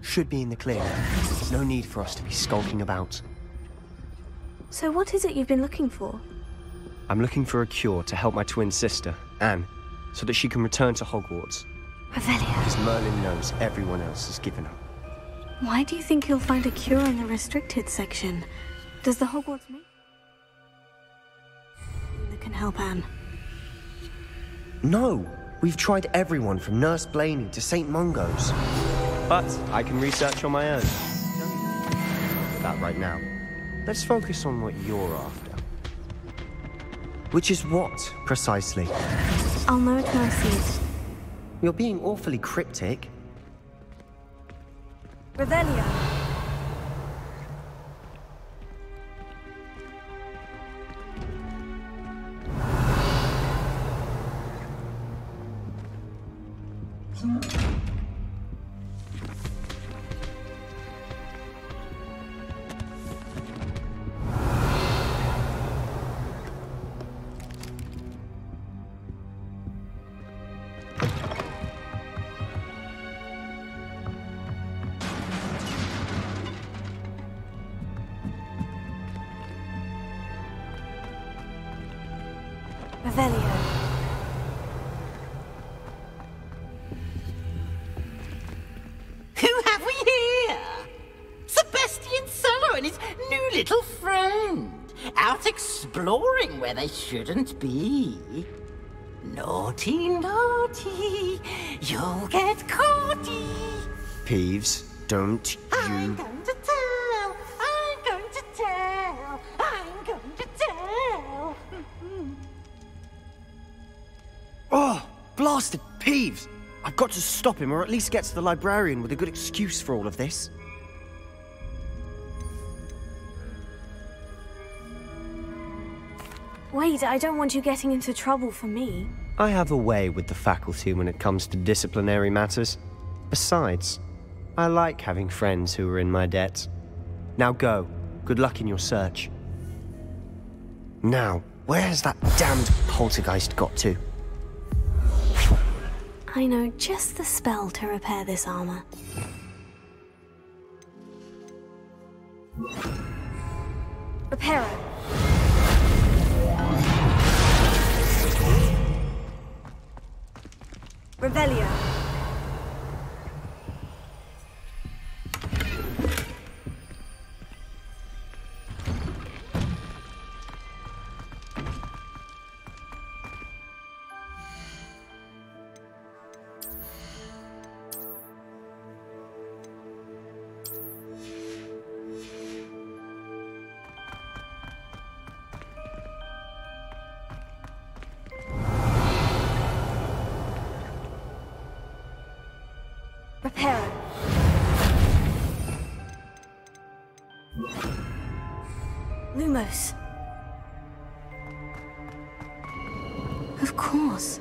Should be in the clear. No need for us to be skulking about. So what is it you've been looking for? I'm looking for a cure to help my twin sister, Anne, so that she can return to Hogwarts. Revelio. Because Merlin knows everyone else has given up. Why do you think you'll find a cure in the restricted section? Does the Hogwarts make that can help Anne? No! We've tried everyone from Nurse Blaney to St. Mungo's. But I can research on my own. That right now. Let's focus on what you're after. Which is what, precisely? I'll know it when I see it. You're being awfully cryptic. Revelio. Revelio. Who have we here? Sebastian Sallow and his new little friend. Out exploring where they shouldn't be. Naughty, naughty. You'll get caughty. Peeves, don't you... I'm going to tell. I'm going to tell. I'm going to tell. Oh, blasted Peeves! I've got to stop him, or at least get to the librarian with a good excuse for all of this. Wait, I don't want you getting into trouble for me. I have a way with the faculty when it comes to disciplinary matters. Besides, I like having friends who are in my debt. Now go. Good luck in your search. Now, where has that damned poltergeist got to? I know just the spell to repair this armor. Reparo. Revelio. Reparo. Lumos. Of course.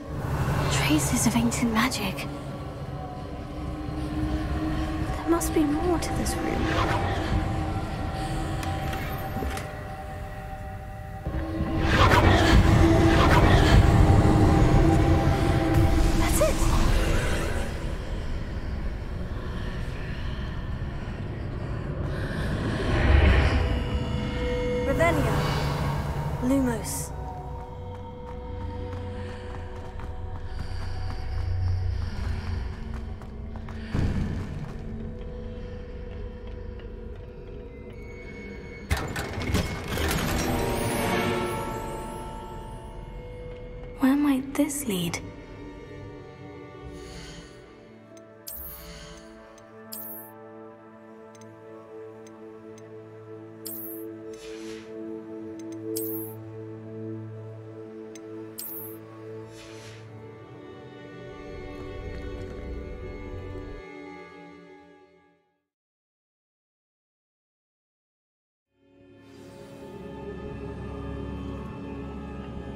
Traces of ancient magic. There must be more to this room. That's it! Revelio. Lumos. Where might this lead?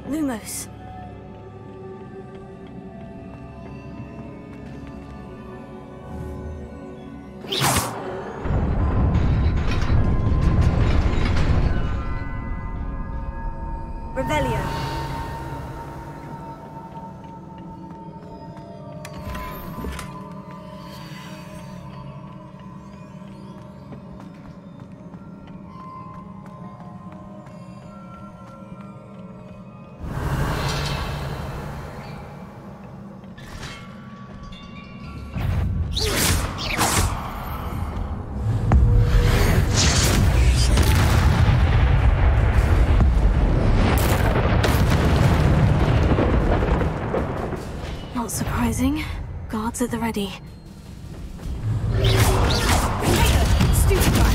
Lumos. Revelio. Not surprising. Guards at the ready. Stupefy.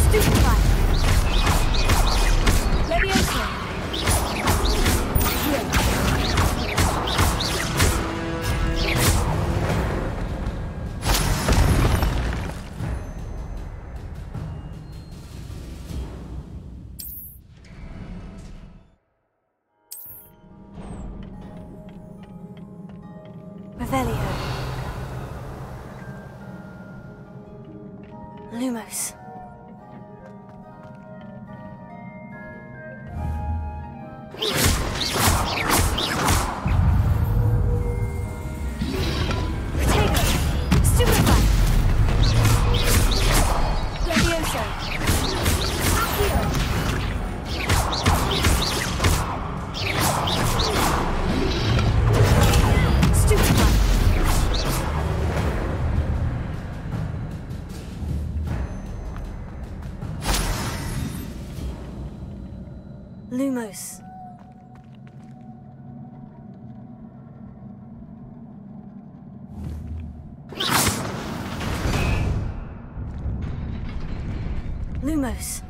Stupefy. Leviosa. Revelio. Lumos. Potato. Stupefy. Levioso. Accio. Lumos. Lumos.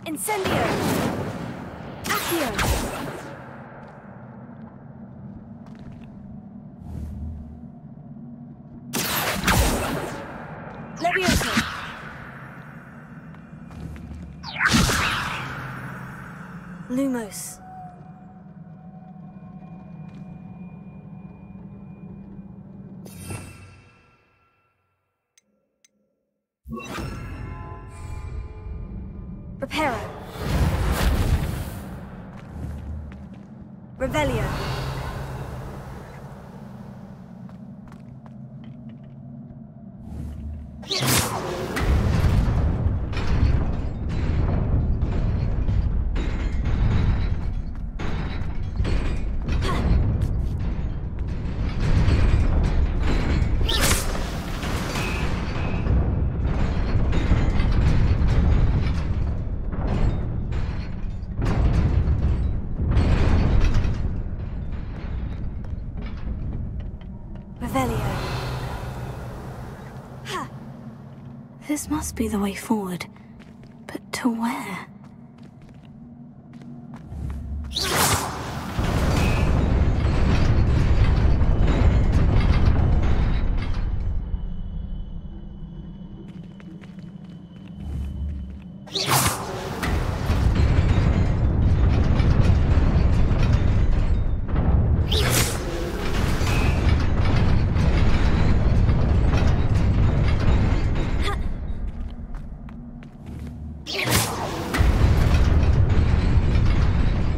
Incendio. Accio. Leviosa. Lumos. Reparo. Revelio. Revelio. This must be the way forward. But to where?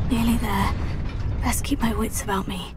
Nearly there. Best keep my wits about me.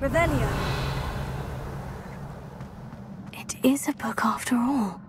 Revelio. It is a book after all.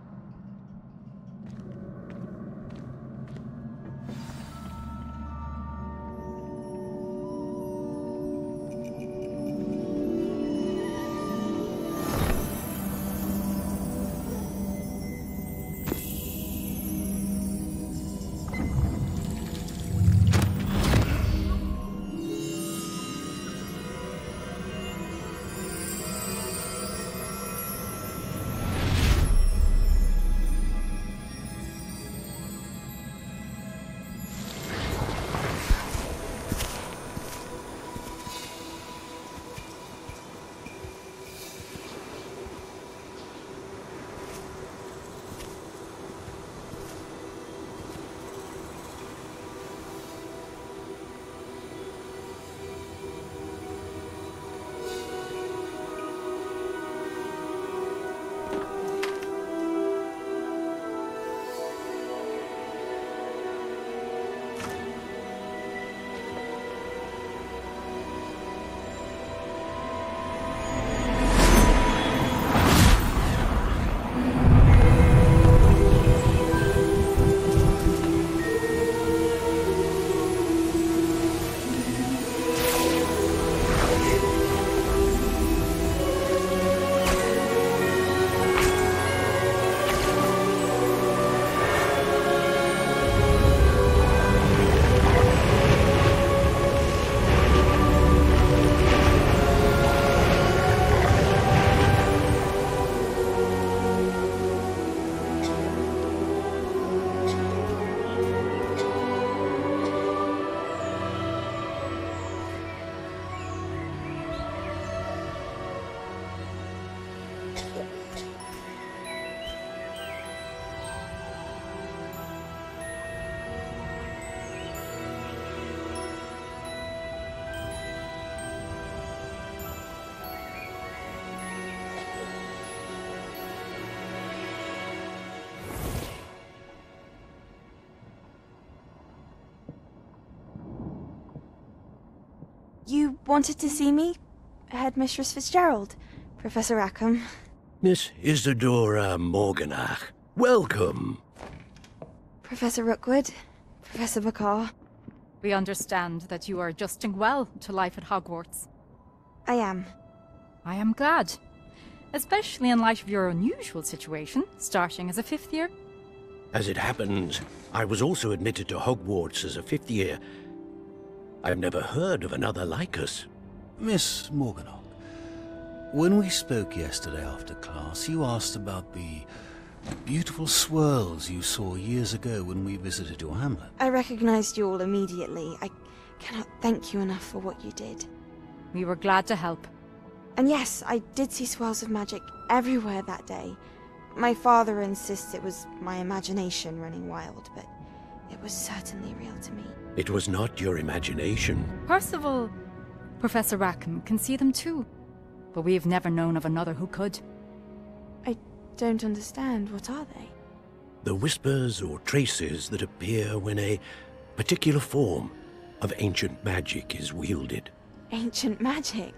You wanted to see me? Headmistress Fitzgerald, Professor Rackham. Miss Isadora Morganach, welcome. Professor Rookwood, Professor Bakar. We understand that you are adjusting well to life at Hogwarts. I am. I am glad. Especially in light of your unusual situation, starting as a 5th year. As it happens, I was also admitted to Hogwarts as a 5th year. I've never heard of another like us. Miss Morganach, when we spoke yesterday after class, you asked about the beautiful swirls you saw years ago when we visited your hamlet. I recognized you all immediately. I cannot thank you enough for what you did. We were glad to help. And yes, I did see swirls of magic everywhere that day. My father insists it was my imagination running wild, but it was certainly real to me. It was not your imagination. Percival, Professor Rackham can see them too. But we have never known of another who could. I don't understand. What are they? The whispers or traces that appear when a particular form of ancient magic is wielded. Ancient magic?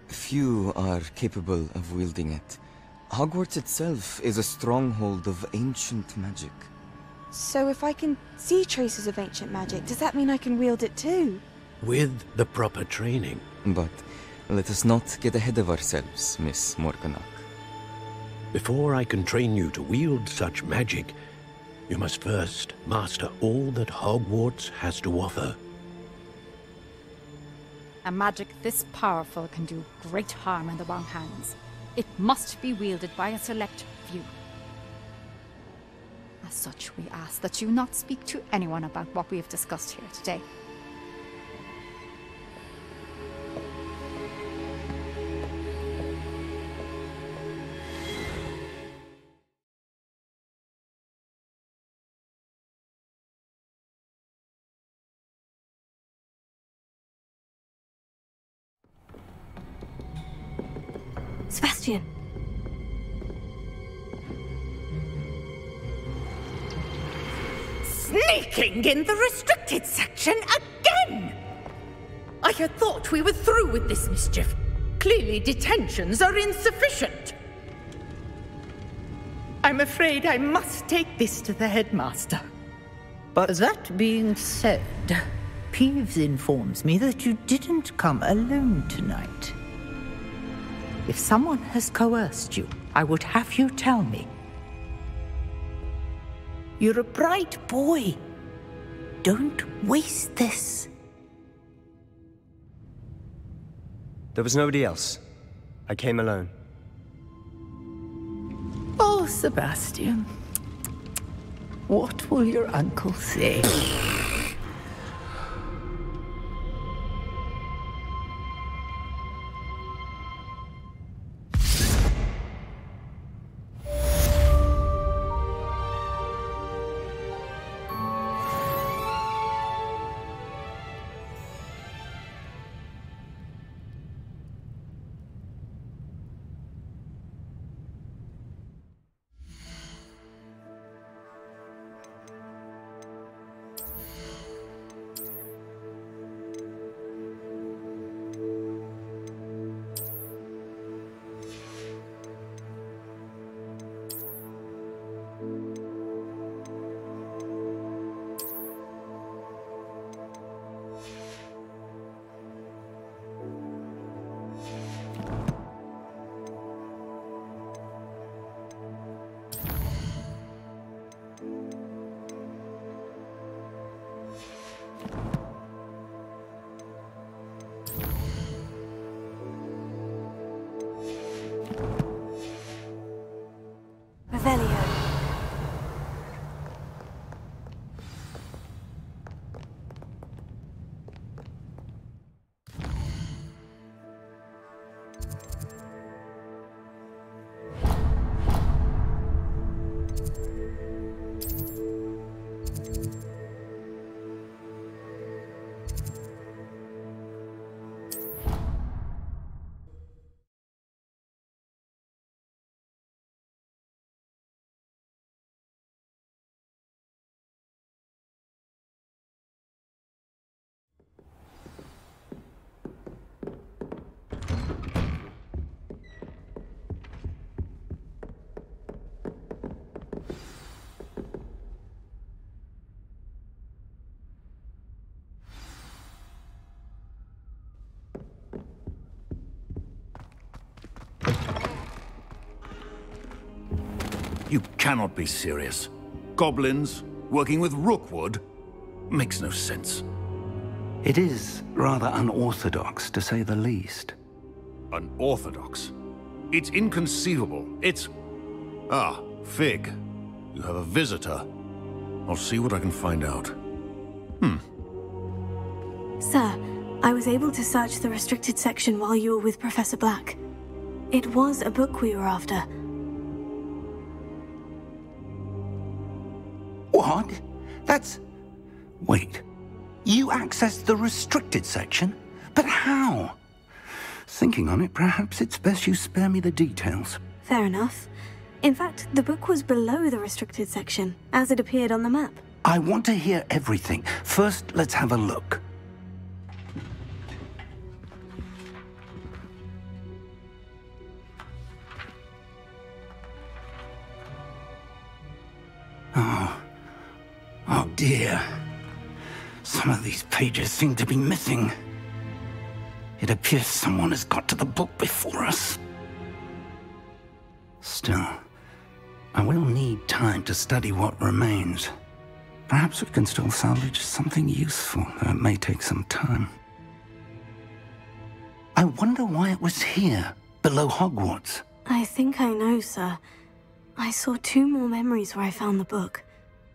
Few are capable of wielding it. Hogwarts itself is a stronghold of ancient magic. So if I can see traces of ancient magic, does that mean I can wield it too? With the proper training. But let us not get ahead of ourselves, Miss Morganach. Before I can train you to wield such magic, you must first master all that Hogwarts has to offer. A magic this powerful can do great harm in the wrong hands. It must be wielded by a select few. As such, we ask that you not speak to anyone about what we have discussed here today. Sebastian! Sneaking in the restricted section again! I had thought we were through with this mischief. Clearly detentions are insufficient. I'm afraid I must take this to the headmaster. But that being said, Peeves informs me that you didn't come alone tonight. If someone has coerced you, I would have you tell me. You're a bright boy. Don't waste this. There was nobody else. I came alone. Oh, Sebastian. What will your uncle say? You cannot be serious. Goblins working with Rookwood? Makes no sense. It is rather unorthodox, to say the least. Unorthodox? It's inconceivable. It's... Ah, Fig. You have a visitor. I'll see what I can find out. Sir, I was able to search the restricted section while you were with Professor Black. It was a book we were after. What? That's... Wait. You accessed the restricted section? But how? Thinking on it, perhaps it's best you spare me the details. Fair enough. In fact, the book was below the restricted section, as it appeared on the map. I want to hear everything. First, let's have a look. Oh dear. Some of these pages seem to be missing. It appears someone has got to the book before us. Still, I will need time to study what remains. Perhaps we can still salvage something useful, though it may take some time. I wonder why it was here, below Hogwarts. I think I know, sir. I saw 2 more memories where I found the book.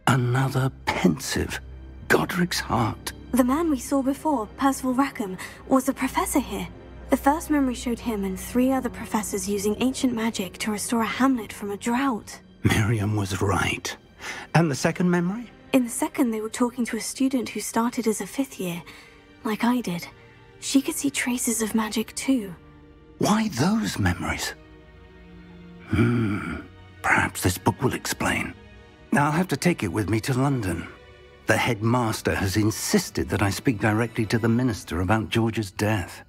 Another pensive. Godric's heart. The man we saw before, Percival Rackham, was a professor here. The first memory showed him and 3 other professors using ancient magic to restore a hamlet from a drought. Miriam was right. And the second memory? In the second, they were talking to a student who started as a 5th year, like I did. She could see traces of magic too. Why those memories? Perhaps this book will explain. I'll have to take it with me to London. The headmaster has insisted that I speak directly to the minister about George's death.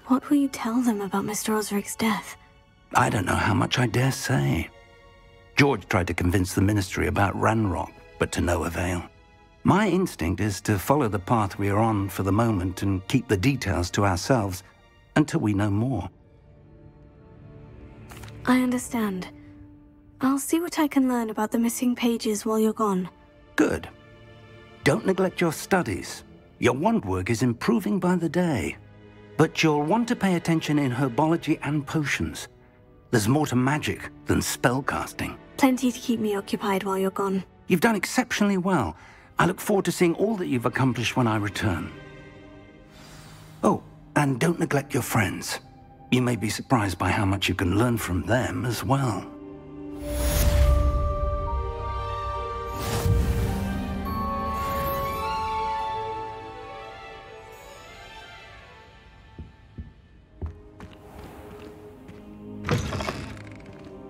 What will you tell them about Mr. Osric's death? I don't know how much I dare say. George tried to convince the ministry about Ranrock, but to no avail. My instinct is to follow the path we are on for the moment and keep the details to ourselves until we know more. I understand. I'll see what I can learn about the missing pages while you're gone. Good. Don't neglect your studies. Your wand work is improving by the day. But you'll want to pay attention in herbology and potions. There's more to magic than spellcasting. Plenty to keep me occupied while you're gone. You've done exceptionally well. I look forward to seeing all that you've accomplished when I return. Oh, and don't neglect your friends. You may be surprised by how much you can learn from them as well.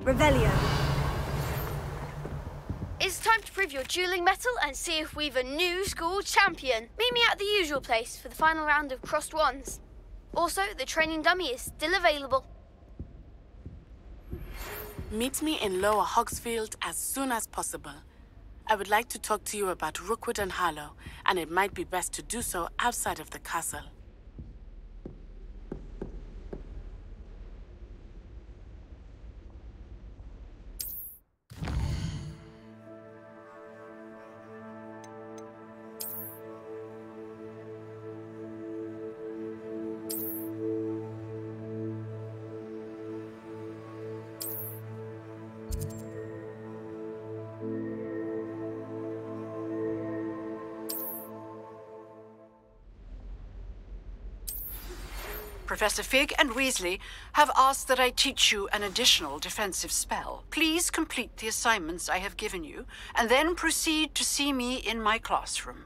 Revelio. It's time to prove your dueling mettle and see if we've a new school champion. Meet me at the usual place for the final round of crossed wands. Also, the training dummy is still available. Meet me in Lower Hogsfield as soon as possible. I would like to talk to you about Rookwood and Harlow, and it might be best to do so outside of the castle. Professor Fig and Weasley have asked that I teach you an additional defensive spell. Please complete the assignments I have given you, and then proceed to see me in my classroom.